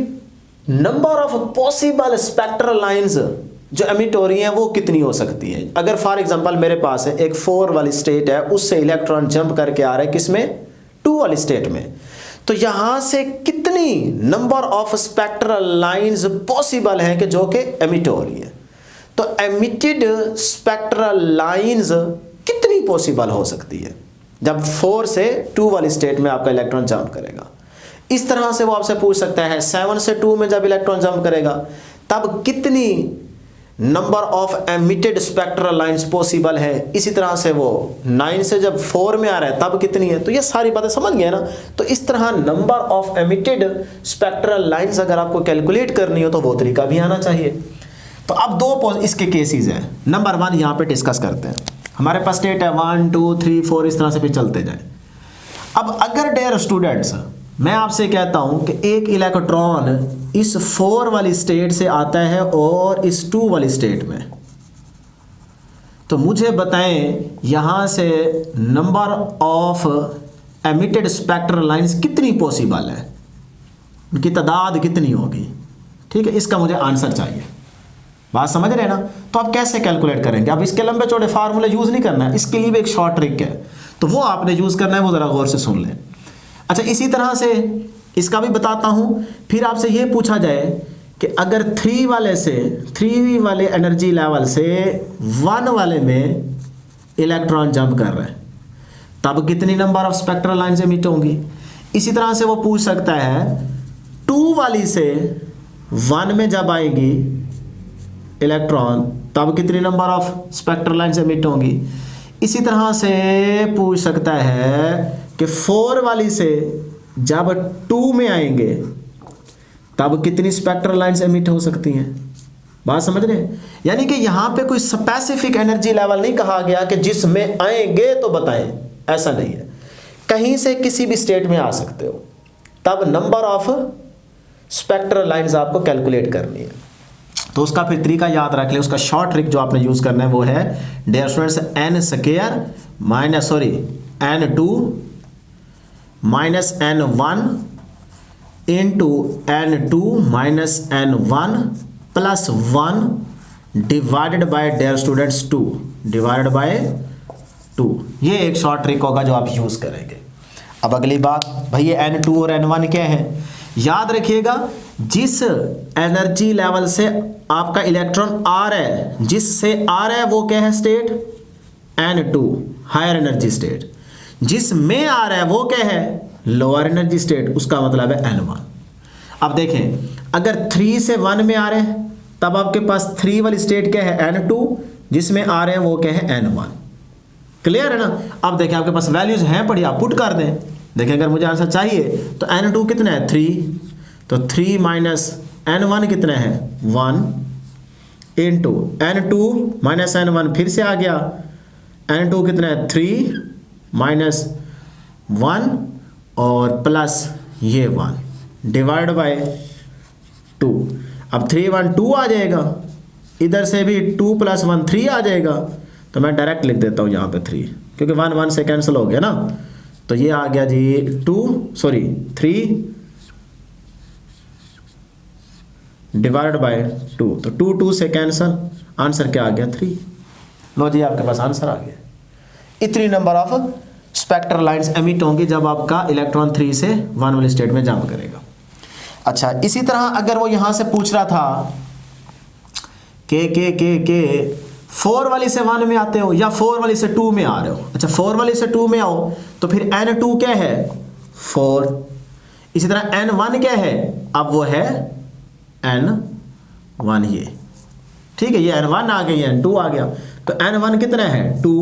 number of possible spectral lines जो एमिट हो रही हैं वो कितनी हो सकती हैं। अगर फॉर एग्जांपल मेरे पास है एक 4 वाली स्टेट है, उससे इलेक्ट्रॉन जंप करके आ रहा है किसमें 2 वाली स्टेट में, तो यहां से कितनी number of spectral lines possible हैं कि जो कि एमिट हो रही है। तो एमिटेड स्पेक्ट्रल लाइंस कितनी पॉसिबल हो सकती है जब 4 से 2 वाली स्टेट में आपका इलेक्ट्रॉन जंप करेगा। इस तरह से वो आपसे पूछ सकता है 7 से 2 में जब इलेक्ट्रॉन जंप करेगा तब कितनी number of emitted spectral lines possible है। इसी तरह से वो 9 से जब 4 में आ रहा है तब कितनी है। तो ये सारी बातें समझ गए ना। तो इस तरह number of emitted spectral lines अगर आपको कैलकुलेट करनी हो तो वो तरीका भी आना चाहिए। तो अब 2 इसके केसेस हैं। नंबर 1 यहाँ पे डिस्कस करते हैं। हमारे पास स्टेट है 1 2 3 4, इस तरह से भी चलते जाए। अब अगर डियर स्टूडेंट्स मैं आपसे कहता हूं कि एक इलेक्ट्रॉन इस 4 वाली स्टेट से आता है और इस 2 वाली स्टेट में, तो मुझे बताएं यहां से number of emitted spectral lines कितनी पॉसिबल है, उनकी तादाद कितनी होगी। ठीक है, इसका मुझे आंसर चाहिए। बात समझ रहे हैं ना। तो आप कैसे कैलकुलेट करेंगे। अब इसके लंबे चौड़े फार्मूले यूज नहीं करना है, इसके लिए भी एक शॉर्ट ट्रिक है, तो वो आपने यूज करना है, वो जरा गौर से सुन लें। अच्छा, इसी तरह से इसका भी बताता हूं। फिर आपसे ये पूछा जाए कि अगर 3 वाले एनर्जी लेवल से 1 वाले में इलेक्ट्रॉन जंप कर रहे हैं तब कितनी number of spectral lines emit होंगी। इसी तरह से वो पूछ सकता है 2 वाली से 1 में जब आएगी इलेक्ट्रॉन तब कितनी number of spectral lines emit होंगी। इसी तरह से पूछ सकता है कि 4 वाली से जब 2 में आएंगे तब कितनी स्पेक्ट्रल लाइंस एमिट हो सकती हैं। बात समझ रहे हैं। यानी कि यहां पे कोई स्पेसिफिक एनर्जी लेवल नहीं कहा गया कि जिसमें आएंगे तो बताएं, ऐसा नहीं है। कहीं से किसी भी स्टेट में आ सकते हो, तब नंबर ऑफ स्पेक्ट्रल लाइंस आपको कैलकुलेट करनी है। तो उसका फिर तरीका याद रख ले। उसका शॉर्ट ट्रिक जो आपने यूज करना है वो है dear students n2 minus n1 into n2 minus n1 plus 1 divided by dear students 2 divided by 2। ये एक शॉर्ट ट्रिक होगा जो आप यूज करेंगे। अब अगली बात भाई, ये n2 और n1 क्या है। याद रखिएगा, जिस एनर्जी लेवल से आपका इलेक्ट्रॉन आ रहा है, जिससे आ रहा है वो क्या है state n2 higher energy state, जिसमें आ रहा है वो क्या है लोअर एनर्जी स्टेट, उसका मतलब है n1। अब देखें, अगर 3 से 1 में आ रहे हैं तब आपके पास 3 वाली स्टेट क्या है n2, जिसमें आ रहे हैं वो क्या है n1। क्लियर है ना। अब देखें आपके पास वैल्यूज हैं पड़ी, आप पुट कर दें। देखें अगर मुझे आंसर चाहिए तो n2 कितना है 3, तो 3 माइनस n1 कितना है 1 इंटू n2 माइनस n1 फिर से आ गया, n2 कितना है 3 माइनस 1 और प्लस ये 1 डिवाइड बाय 2। अब 3 1 2 आ जाएगा, इधर से भी 2 प्लस 1 3 आ जाएगा। तो मैं डायरेक्ट लिख देता हूँ यहाँ पे 3, क्योंकि 1 1 से कैंसिल हो गया ना। तो ये आ गया जी 3 डिवाइड बाय 2, तो 2 2 से कैंसिल, आंसर क्या आ गया 3। लो जी आपके पास आंसर आ गया। इतनी number of spectral lines emit होंगी जब आपका इलेक्ट्रॉन 3 से 1 वाले स्टेट में जंप करेगा। अच्छा, इसी तरह अगर वो यहां से पूछ रहा था के 4 वाली से 1 में आते हो या 4 वाली से 2 में आ रहे हो। अच्छा, 4 वाली से 2 में आओ तो फिर n2 क्या है 4। इसी तरह n1 क्या है, अब वो है n1 ये, ठीक है, ये n1 आ गई, n2 आ गया, तो n1 कितना है 2,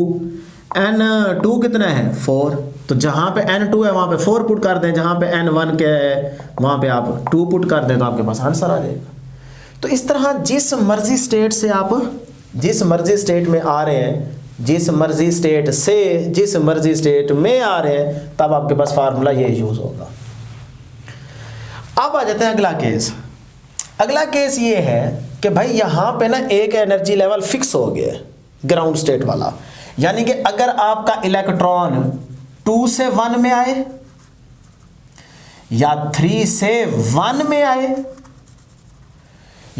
n2 कितना है 4, तो जहां पे n2 है वहां पे 4 पुट कर दें, जहां पे n1 क्या है वहां पे आप 2 पुट कर दें, तो आपके पास आंसर आ जाएगा। तो इस तरह जिस मर्जी स्टेट से आप जिस मर्जी स्टेट में आ रहे हैं, जिस मर्जी स्टेट से जिस मर्जी स्टेट में आ रहे हैं, तब आपके पास फार्मूला ये यूज होगा। अब आ जाते हैं अगला केस। अगला केस ये है कि भाई यहां पे ना एक एनर्जी लेवल फिक्स हो गया है ग्राउंड स्टेट वाला, यानी कि अगर आपका इलेक्ट्रॉन 2 से 1 में आए या 3 से 1 में आए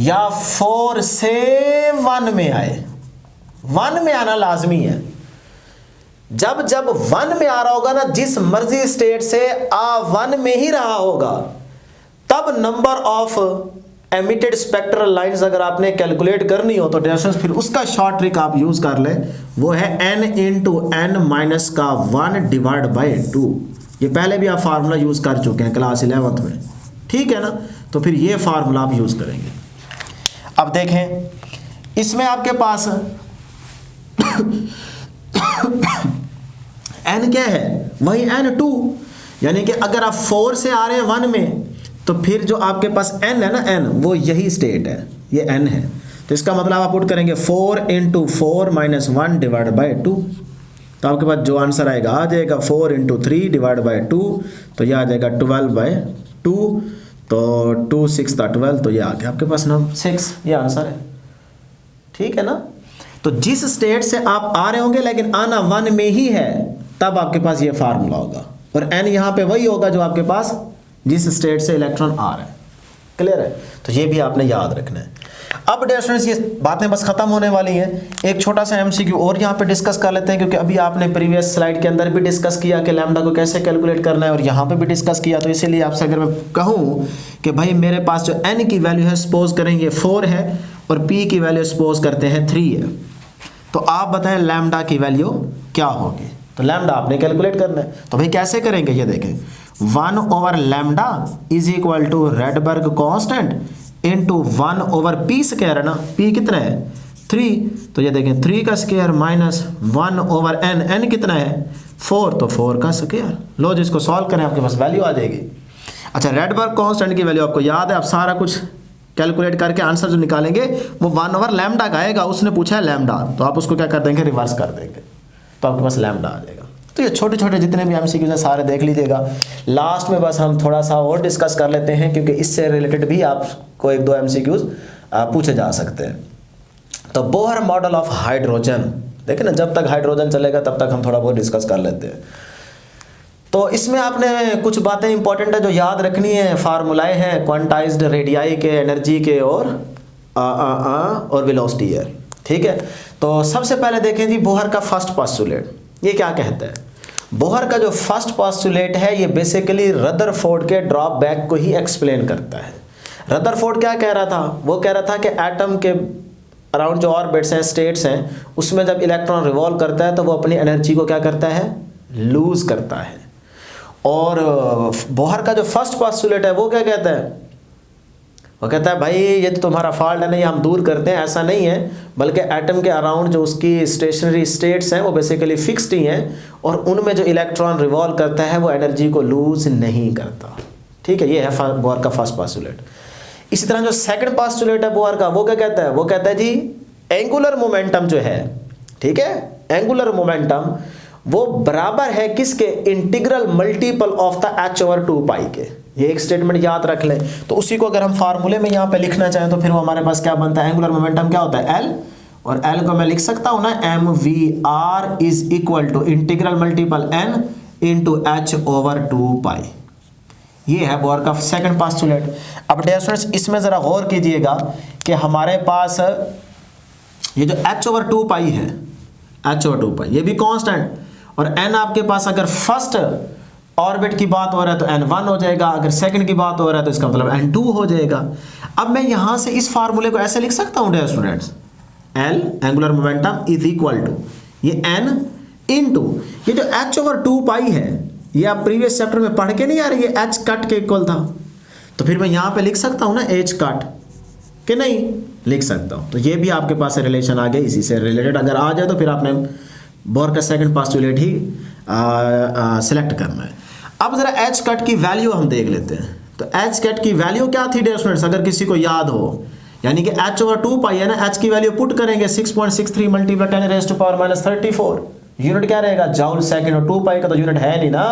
या 4 से 1 में आए, 1 में आना लाजमी है। जब जब 1 में आ रहा होगा ना, जिस मर्जी स्टेट से 1 में ही रहा होगा, तब number of emitted spectral lines अगर आपने कैलकुलेट करनी हो तो डिस्टेंस, फिर उसका शॉर्ट ट्रिक आप यूज कर ले, वो है n इंटू n माइनस का 1 डिवाइड बाई 2। ये पहले भी आप फार्मूला यूज कर चुके हैं क्लास 11th में, ठीक है ना। तो फिर ये फार्मूला आप यूज करेंगे। अब देखें इसमें आपके पास n क्या है, वही n2, यानी कि अगर आप 4 से आ रहे हैं 1 में, तो फिर जो आपके पास n है ना, n वो यही स्टेट है, ये n है, तो इसका मतलब आप पुट करेंगे 4 इंटू 4 माइनस 1 डिवाइड बाई 2, तो आपके पास जो आंसर आएगा आ जाएगा 4 इंटू 3 डिवाइड बाई 2, तो यह आ जाएगा 12 बाई 2, तो 2 6 12, तो ये आ गया आपके पास नंबर 6, ये आंसर है, ठीक है ना। तो जिस स्टेट से आप आ रहे होंगे लेकिन आना 1 में ही है, तब आपके पास ये फार्मूला होगा, और n यहाँ पे वही होगा जो आपके पास जिस स्टेट से इलेक्ट्रॉन आ रहा है। क्लियर है, तो ये भी आपने याद रखना है। अब डियर स्टूडेंट्स, ये बातें बस खत्म होने वाली हैं। एक छोटा सा एमसीक्यू और यहाँ पे डिस्कस कर लेते हैं, क्योंकि अभी आपने प्रीवियस स्लाइड के अंदर भी डिस्कस किया कि लैम्डा को कैसे कैलकुलेट करना है, और यहाँ पे भी डिस्कस किया। तो इसीलिए आपसे अगर मैं कहूँ कि भाई मेरे पास जो n की वैल्यू है सपोज करें ये 4 है और p की वैल्यू सपोज करते हैं 3 है, तो आप बताएं लैम्डा की वैल्यू क्या होगी। तो लैम्डा आपने कैलकुलेट करना है, तो भाई कैसे करेंगे, ये देखें 1 over lambda is equal to Rydberg constant into 1 over p square है ना, p कितना है 3, तो ये देखें 3 का स्क्वायर माइनस 1 ओवर n कितना है 4, तो 4 का स्क्वायर। लो जिसको सॉल्व करें आपके पास वैल्यू आ जाएगी। अच्छा, रेडबर्ग कांस्टेंट की वैल्यू आपको याद है, आप सारा कुछ कैलकुलेट करके आंसर जो निकालेंगे वो 1 ओवर लैम्डा का आएगा। उसने पूछा है लैम्डा, तो आप उसको क्या कर देंगे, रिवर्स कर देंगे, तो आपके पास लैम्डा आ जाएगा। तो ये छोटे छोटे जितने भी एमसीक्यूज हैं सारे देख लीजिएगा। लास्ट में बस हम थोड़ा सा और डिस्कस कर लेते हैं, क्योंकि इससे रिलेटेड भी आपको 1-2 एमसीक्यूज पूछे जा सकते हैं। तो बोहर मॉडल ऑफ हाइड्रोजन, देखिए ना, जब तक हाइड्रोजन चलेगा तब तक हम थोड़ा बहुत डिस्कस कर लेते हैं। तो इसमें आपने कुछ बातें इंपॉर्टेंट है जो याद रखनी है। फार्मूलाए हैं क्वांटाइज्ड रेडियाई के, एनर्जी के और वेलोसिटी है, ठीक है। तो सबसे पहले देखें जी बोहर का फर्स्ट पोस्टुलेट, ये क्या कहता है। बोहर का जो फर्स्ट पोस्टुलेट है ये बेसिकली रदरफोर्ड के ड्रॉप बैक को ही एक्सप्लेन करता है। रदरफोर्ड क्या कह रहा था, वो कह रहा था कि एटम के अराउंड जो ऑर्बिट्स हैं, स्टेट्स हैं, उसमें जब इलेक्ट्रॉन रिवॉल्व करता है तो वो अपनी एनर्जी को क्या करता है, लूज करता है। और बोहर का जो फर्स्ट पोस्टुलेट है वो क्या कहता है, वो कहता है भाई ये तो तुम्हारा फॉल्ट है, नहीं हम दूर करते हैं, ऐसा नहीं है, बल्कि एटम के अराउंड जो उसकी स्टेशनरी स्टेट्स हैं वो बेसिकली फिक्स्ड ही हैं, और उनमें जो इलेक्ट्रॉन रिवॉल्व करता है वो एनर्जी को लूज नहीं करता, ठीक है। ये है बोहर का फर्स्ट पोस्टुलेट। इसी तरह जो सेकंड पोस्टुलेट है बोहर का, वो क्या कहता है, वो कहता है जी एंगुलर मोमेंटम जो है, ठीक है, एंगुलर मोमेंटम वो बराबर है किसके, integral multiple of the h/2 पाई के। ये एक स्टेटमेंट याद रख लें। तो उसी को अगर हम फार्मूले में यहाँ पे लिखना चाहें तो फिर वो हमारे पास क्या बनता है, एंगुलर मोमेंटम क्या होता है L, और L को मैं लिख सकता हूँ ना mvr is equal to integral multiple n into h/2 pi. ये है बोहर का सेकंड पोस्टुलेट। अब डियर स्टूडेंट्स इसमें ज़रा गौर कीजिएगा कि हमारे पास ये जो h/2 पाई है, h/2 ये भी कांस्टेंट। और n आपके पास अगर फर्स्ट ऑर्बिट की बात हो रहा है तो n1 हो जाएगा, अगर सेकंड की बात हो रहा है तो इसका मतलब n2 हो जाएगा। अब मैं यहां से इस फार्मूले को ऐसे लिख सकता हूं dear students, L angular momentum is equal to ये n इनटू ये जो h/2 है, ये आप प्रीवियस चैप्टर में पढ़ के नहीं आ रही है, h कट के इक्वल था, तो फिर मैं यहां पे लिख सकता हूं ना h कट के, नहीं लिख सकता हूं। तो ये भी आपके पास रिलेशन आ गया, इसी से रिलेटेड अगर आ जाए तो फिर आपने बोर का सेकंड पोस्टुलेट ही सिलेक्ट करना है। अब जरा h कट की वैल्यू हम देख लेते हैं। तो h कट की वैल्यू क्या थी डियर स्टूडेंट्स, अगर किसी को याद हो, यानी कि h/2 है ना, h की वैल्यू पुट करेंगे 6.63 मल्टीप्लाई 10⁻34 यूनिट क्या रहेगा, जॉउल सेकंड। और 2 का तो यूनिट है नहीं ना,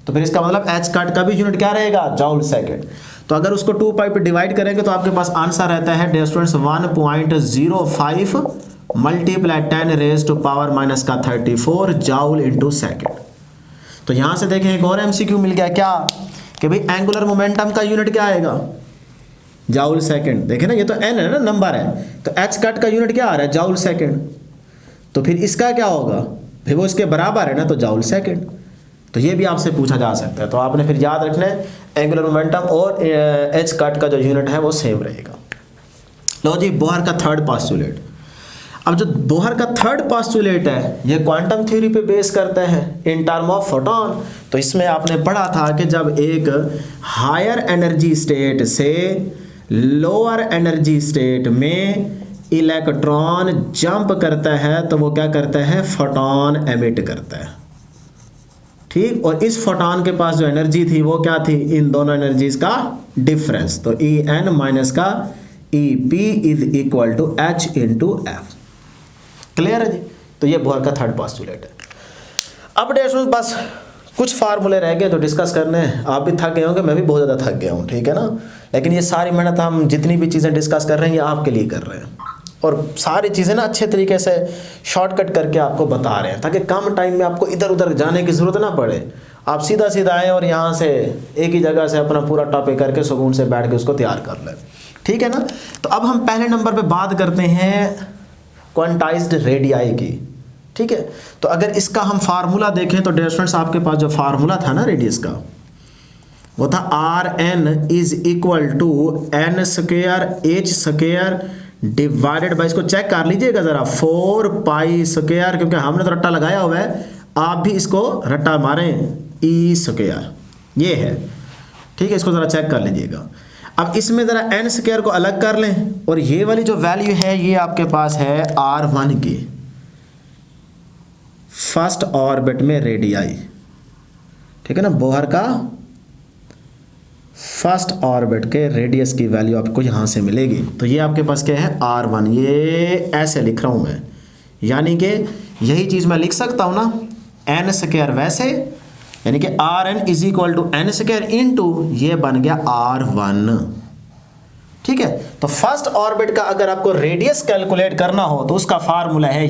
तो फिर इसका मतलब h कट का भी यूनिट क्या रहेगा, जॉउल सेकंड। तो अगर उसको 2 पे डिवाइड करेंगे तो आपके पास आंसर रहता है dear students 1.05 multiply 10⁻34 joule into second. तो यहां से देखें एक और एमसीक्यू मिल गया, क्या कि भाई एंगुलर मोमेंटम का यूनिट क्या आएगा, जॉउल सेकंड। देखें ना, ये तो n है ना, नंबर है, तो h कट का यूनिट क्या आ रहा है, जॉउल सेकंड। तो फिर इसका क्या होगा, फिर वो इसके बराबर है ना, तो जॉउल सेकंड। तो ये भी आपसे पूछा जा सकता है। तो आपने फिर याद रखना है एंगुलर मोमेंटम और h कट का जो यूनिट है वो सेम रहेगा। लो जी, बोहर का थर्ड पोस्टुलेट। अब जो बोहर का थर्ड पोस्टुलेट है ये क्वांटम थ्योरी पे बेस करता है इन टर्म ऑफ फोटॉन। तो इसमें आपने पढ़ा था कि जब एक हायर एनर्जी स्टेट से लोअर एनर्जी स्टेट में इलेक्ट्रॉन जंप करता है तो वो क्या करता है, फोटॉन एमिट करता है, ठीक। और इस फोटॉन के पास जो एनर्जी थी वो क्या थी, इन दोनों एनर्जीज का डिफरेंस। तो En माइनस का EP is equal to H into f. Clear है जी। तो ये बोहर का थर्ड पोस्टुलेट है। अब डेस्टूडेंट बस कुछ फार्मूले रह गए तो डिस्कस करने हैं। आप भी थक गए होंगे, मैं भी बहुत ज़्यादा थक गया हूँ, ठीक है ना। लेकिन ये सारी मेहनत हम जितनी भी चीज़ें डिस्कस कर रहे हैं ये आपके लिए कर रहे हैं, और सारी चीज़ें ना अच्छे तरीके से शॉर्टकट करके आपको बता रहे हैं, ताकि कम टाइम में आपको इधर उधर जाने की ज़रूरत ना पड़े। आप सीधा सीधा आएँ और यहाँ से एक ही जगह से अपना पूरा टॉपिक करके सुकून से बैठ के उसको तैयार कर लें, ठीक है ना। तो अब हम पहले नंबर पर बात करते हैं क्वांटाइज्ड रेडियाई की, ठीक है। तो अगर इसका हम फार्मूला देखें तो डियर स्टूडेंट्स आपके पास जो फार्मूला था ना रेडियस का, वो था Rn is equal to n square h square divided by, इसको चेक कर लीजिएगा ज़रा, 4 पाई स्क्वायर, क्योंकि हमने तो रट्टा लगाया हुआ है, आप भी इसको रट्टा मारें, e स्क्वायर ये है, ठीक है। इसको ज़रा चेक कर लीजिएगा। अब इसमें ज़रा n स्क्वायर को अलग कर लें, और ये वाली जो वैल्यू है ये आपके पास है R1 की फर्स्ट ऑर्बिट में रेडियाई, ठीक है ना। बोहर का फर्स्ट ऑर्बिट के रेडियस की वैल्यू आपको यहाँ से मिलेगी। तो ये आपके पास क्या है, R1, ये ऐसे लिख रहा हूँ मैं, यानी कि यही चीज़ मैं लिख सकता हूँ ना, n स्क्वायर वैसे, यानी कि Rn is equal to n square into ये बन गया R1, ठीक है। तो फर्स्ट ऑर्बिट का अगर आपको रेडियस कैलकुलेट करना हो तो उसका फार्मूला है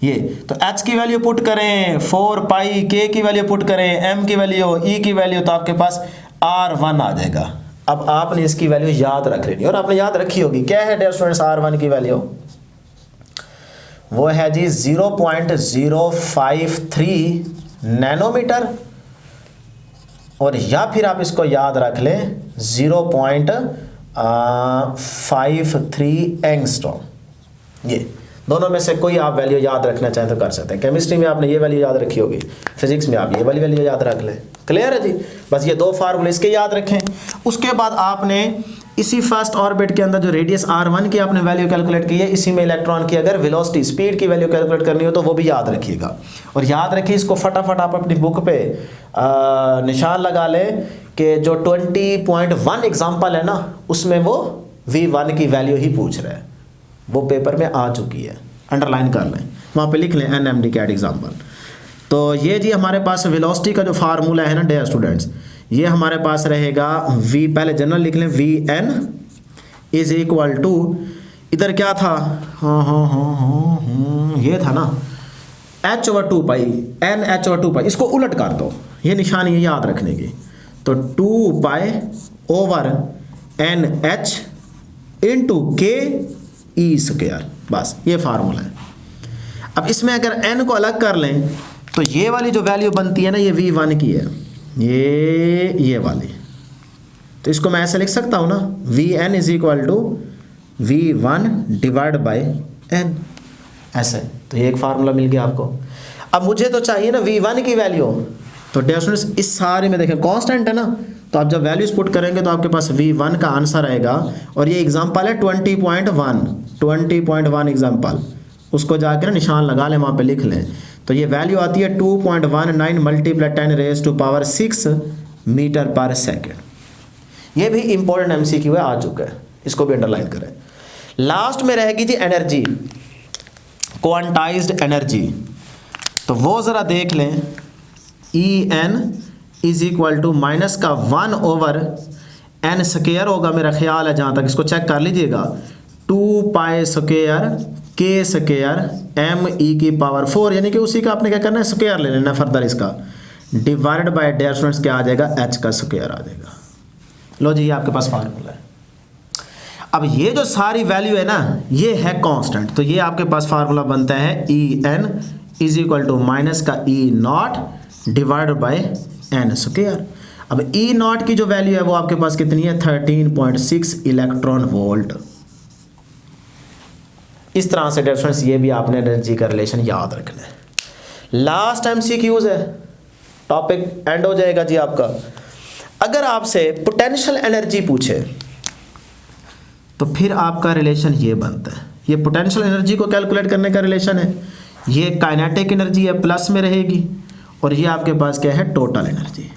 ये। तो h की वैल्यू पुट करें 4 पाई, k की वैल्यू पुट करें, m की वैल्यू, e की वैल्यू, तो आपके पास R1 आ जाएगा। अब आपने इसकी वैल्यू याद रख लेनी, और आपने याद रखी होगी। क्या है डियर स्टूडेंट्स R1 की वैल्यू, वो है जी 0.053 नैनोमीटर, और या फिर आप इसको याद रख लें 0.53 एंगस्ट्रॉम। ये दोनों में से कोई आप वैल्यू याद रखना चाहें तो कर सकते हैं। केमिस्ट्री में आपने ये वैल्यू याद रखी होगी, फिजिक्स में आप ये वाली वैल्यू याद रख लें। क्लियर है जी। बस ये दो फार्मूले इसके याद रखें। उसके बाद आपने इसी फर्स्ट ऑर्बिट के अंदर जो रेडियस R1 की आपने वैल्यू कैलकुलेट की है, इसी में इलेक्ट्रॉन की अगर वेलोसिटी स्पीड की वैल्यू कैलकुलेट करनी हो तो वो भी याद रखिएगा। और याद रखिए, इसको फटाफट आप अपनी बुक पे निशान लगा लें कि जो 20.1 एग्जाम्पल है ना, उसमें वो V1 की वैल्यू ही पूछ रहा है, वो पेपर में आ चुकी है, अंडरलाइन कर लें, वहाँ पे लिख लें NMD कैट एग्जाम्पल। तो ये जी हमारे पास वेलोसिटी का जो फार्मूला है ना डियर स्टूडेंट्स, ये हमारे पास रहेगा V, पहले जनरल लिख लें, Vn इज इक्वल टू, इधर क्या था, ये था ना h/2 पाई, NH/2 पाई, इसको उलट कर दो, ये निशानी है याद रखने की। तो 2 pi over NH into K E square, बस ये फार्मूला है। अब इसमें अगर n को अलग कर लें तो ये वाली जो वैल्यू बनती है ना, ये V1 की है, ये वाली। तो इसको मैं ऐसे लिख सकता हूँ ना, Vn is equal to V1 divide by n, ऐसे। तो ये एक फार्मूला मिल गया आपको। अब मुझे तो चाहिए ना V1 की वैल्यू, तो डियर स्टूडेंट्स इस सारे में देखें कांस्टेंट है ना, तो आप जब वैल्यूज पुट करेंगे तो आपके पास V1 का आंसर आएगा। और ये एग्जांपल है 20.1 एग्जांपल, उसको जाकर निशान लगा लें, वहाँ पे लिख लें। तो ये वैल्यू आती है 2.19 multiply 10 raise to power 6 metre पर सेकेंड। ये भी इंपॉर्टेंट एमसीक्यू है, आ चुका है, इसको भी अंडरलाइन करें। लास्ट में रहेगी जी एनर्जी, क्वांटाइज्ड एनर्जी। तो वो ज़रा देख लें, En is equal to minus का 1 ओवर n स्क्वायर होगा, मेरा ख्याल है जहाँ तक, इसको चेक कर लीजिएगा, 2 pi square k square m e की पावर 4, यानी कि उसी का आपने क्या करना है, स्क्वायर ले लेना फर्दर इसका, डिवाइड बाय डियर स्टूडेंट्स क्या आ जाएगा, h का स्क्वायर आ जाएगा। लो जी, ये आपके पास फार्मूला है। अब ये जो सारी वैल्यू है ना, ये है कांस्टेंट, तो ये आपके पास फार्मूला बनता है En is equal to minus का E nought divide by n square. अब E नॉट की जो वैल्यू है वो आपके पास कितनी है, 13.6 इलेक्ट्रॉन वोल्ट। इस तरह से डियर स्टूडेंट्स ये भी आपने एनर्जी का रिलेशन याद रखना है। लास्ट एमसीक्यूज है, टॉपिक एंड हो जाएगा जी आपका। अगर आपसे पोटेंशियल एनर्जी पूछे तो फिर आपका रिलेशन ये बनता है, ये पोटेंशियल एनर्जी को कैलकुलेट करने का रिलेशन है, ये काइनेटिक एनर्जी है, प्लस में रहेगी, और ये आपके पास क्या है, टोटल एनर्जी।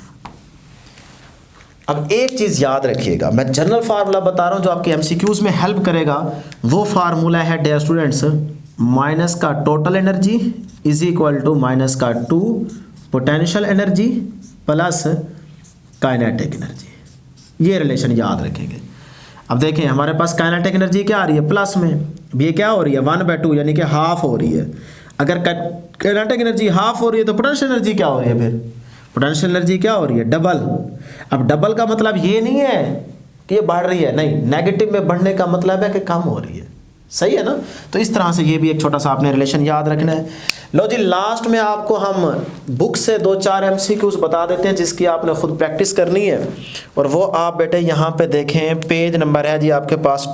अब एक चीज़ याद रखिएगा, मैं जनरल फार्मूला बता रहा हूँ जो आपके एमसीक्यूज में हेल्प करेगा। वो फार्मूला है डियर स्टूडेंट्स, माइनस का total energy is equal to minus का 2 potential energy plus kinetic energy. ये रिलेशन याद रखेंगे। अब देखें हमारे पास काइनेटिक एनर्जी क्या आ रही है, प्लस में, अब ये क्या हो रही है, 1/2 यानी कि हाफ हो रही है। अगर काइनेटिक एनर्जी हाफ हो रही है तो पोटेंशियल एनर्जी क्या हो रही है, फिर पोटेंशियल एनर्जी क्या हो रही है, डबल। अब डबल का मतलब ये नहीं है कि ये बढ़ रही है, नहीं, नेगेटिव में बढ़ने का मतलब है कि कम हो रही है, सही है ना। तो इस तरह से ये भी एक छोटा सा आपने रिलेशन याद रखना है। लो जी, लास्ट में आपको हम बुक से 2-4 एमसीक्यूज बता देते हैं जिसकी आपने खुद प्रैक्टिस करनी है, और वो आप बेटे यहाँ पे देखें, पेज नंबर है जी आपके पास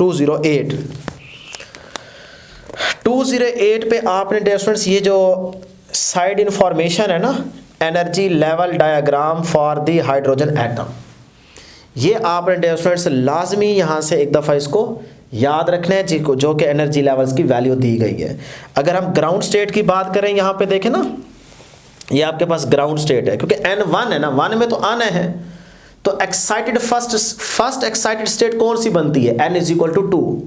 208 पे आपने डियर स्टूडेंट्स ये जो साइड इंफॉर्मेशन है ना, energy level diagram for the hydrogen atom, ये आपने डियर स्टूडेंट्स लाजमी यहाँ से एक दफ़ा इसको याद रखना है जी, जो कि एनर्जी लेवल्स की वैल्यू दी गई है। अगर हम ग्राउंड स्टेट की बात करें, यहाँ पे देखें ना, ये आपके पास ग्राउंड स्टेट है, क्योंकि N1 है ना, 1 में तो आना है, तो एक्साइटेड फर्स्ट एक्साइटेड स्टेट कौन सी बनती है, N इज इक्वल टू 2,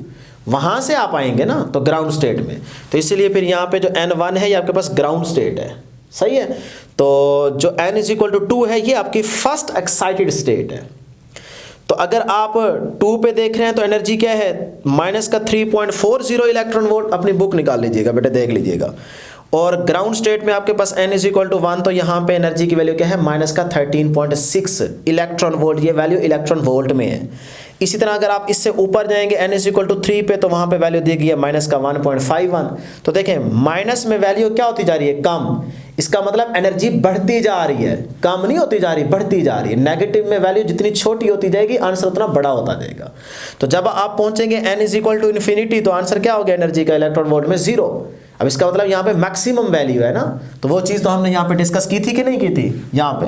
वहाँ से आप आएंगे ना तो ग्राउंड स्टेट में, तो इसलिए फिर यहाँ पे जो N1 है ये आपके पास ग्राउंड स्टेट है, सही है। तो जो N इज इक्वल टू 2 है ये आपकी फर्स्ट एक्साइटेड स्टेट है। तो अगर आप 2 पे देख रहे हैं तो एनर्जी क्या है, माइनस का 3.40 इलेक्ट्रॉन वोल्ट, अपनी बुक निकाल लीजिएगा बेटे, देख लीजिएगा। और ग्राउंड स्टेट में आपके पास N इज इक्वल टू 1, तो यहाँ पे एनर्जी की वैल्यू क्या है, माइनस का 13.6 इलेक्ट्रॉन वोल्ट, ये वैल्यू इलेक्ट्रॉन वोल्ट में है। इसी तरह अगर आप इससे ऊपर जाएंगे N इज इक्वल टू 3 पे, तो वहाँ पे वैल्यू दी गई है माइनस का 1.51। तो देखें माइनस में वैल्यू क्या होती जा रही है, कम, इसका मतलब एनर्जी बढ़ती जा रही है, कम नहीं होती जा रही, बढ़ती जा रही है। नेगेटिव में वैल्यू जितनी छोटी होती जाएगी आंसर उतना बड़ा होता जाएगा। तो जब आप पहुंचेंगे N is equal to infinity, तो आंसर क्या हो गया एनर्जी का इलेक्ट्रॉन वोल्ट में, 0। अब इसका मतलब यहाँ पे मैक्सिमम वैल्यू है ना, तो वो चीज़ तो हमने यहाँ पे डिस्कस की थी कि नहीं की थी, यहाँ पे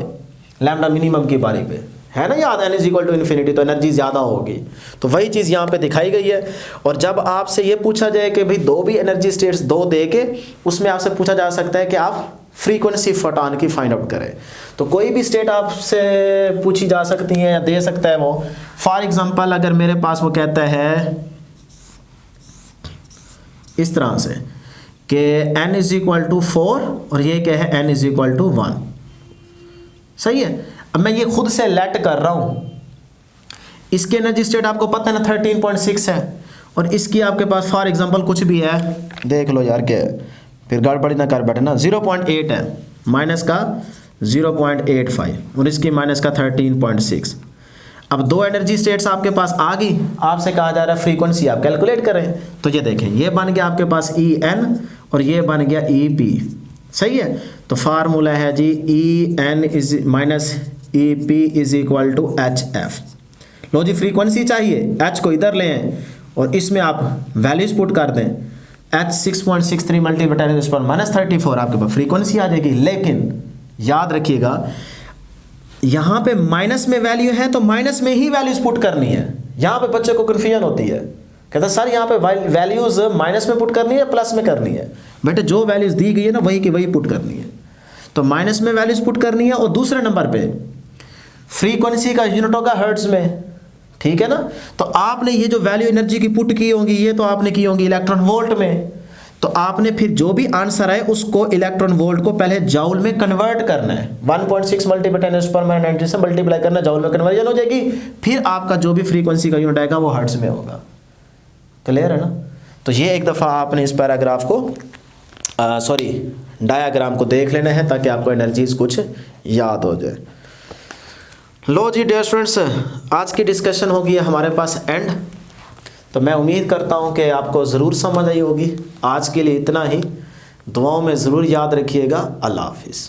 लैम्डा मिनिमम की बारी पे है ना याद, N is equal to infinity, तो एनर्जी ज़्यादा होगी, तो वही चीज़ यहाँ पे दिखाई गई है। और जब आपसे ये पूछा जाए कि भाई 2 भी एनर्जी स्टेट्स 2 दे के, उसमें आपसे पूछा जा सकता है कि आप फ्रीक्वेंसी फोटॉन की फाइंड आउट करें, तो कोई भी स्टेट आपसे पूछी जा सकती है या दे सकता है वो। फॉर एग्जांपल अगर मेरे पास वो कहता है इस तरह से कि N इज इक्वल टू 4 और ये क्या है N इज इक्वल टू 1, सही है। अब मैं ये खुद से लेट कर रहा हूँ, इसकी एनर्जी स्टेट आपको पता है ना 13.6 है, और इसकी आपके पास फॉर एग्जांपल कुछ भी है, देख लो यार क्या, फिर गड़बड़ी ना कर बैठे ना, 0.8 है, माइनस का 0.85 और इसकी माइनस का 13.6। अब दो एनर्जी स्टेट्स आपके पास आ गई, आपसे कहा जा रहा है फ्रीक्वेंसी आप कैलकुलेट करें। तो ये देखें, ये बन गया आपके पास ई एन और ये बन गया ई पी, सही है। तो फार्मूला है जी E N is minus E P is equal to H F. लो जी, फ्रीक्वेंसी चाहिए, एच को इधर लें और इसमें आप वैल्यूज पुट कर दें। एच 6.63 मल्टीप्लाई माइनस 34 आपके पास फ्रीक्वेंसी आ जाएगी। लेकिन याद रखिएगा, यहाँ पे माइनस में वैल्यू है तो माइनस में ही वैल्यूज पुट करनी है। यहाँ पे बच्चे को कन्फ्यूजन होती है, कहता है सर यहाँ पे वैल्यूज माइनस में पुट करनी है प्लस में करनी है। बेटे जो वैल्यूज दी गई है ना वही की वही पुट करनी है। तो माइनस में वैल्यूज पुट करनी है और दूसरे नंबर पे फ्रीक्वेंसी का यूनिट होगा हर्ट्ज में, ठीक है ना। तो आपने ये जो वैल्यू एनर्जी की पुट की होंगी ये तो आपने की होंगी इलेक्ट्रॉन वोल्ट में। तो आपने फिर जो भी आंसर आए उसको इलेक्ट्रॉन वोल्ट को पहले जाउल में कन्वर्ट करना है। 1.6 मल्टीप्लाई 10⁻⁹ से मल्टीप्लाई करना, जाउल में कन्वर्जन हो जाएगी। फिर आपका जो भी फ्रीक्वेंसी का यूनिट आएगा वो हर्ट्ज में होगा। क्लियर है ना। तो ये एक दफ़ा आपने इस पैराग्राफ को डायाग्राम को देख लेना है ताकि आपको एनर्जीज कुछ याद हो जाए। लो जी डियर स्टूडेंट्स, आज की डिस्कशन होगी हमारे पास एंड। तो मैं उम्मीद करता हूँ कि आपको ज़रूर समझ आई होगी। आज के लिए इतना ही, दुआओं में ज़रूर याद रखिएगा। अल्लाह हाफिज़।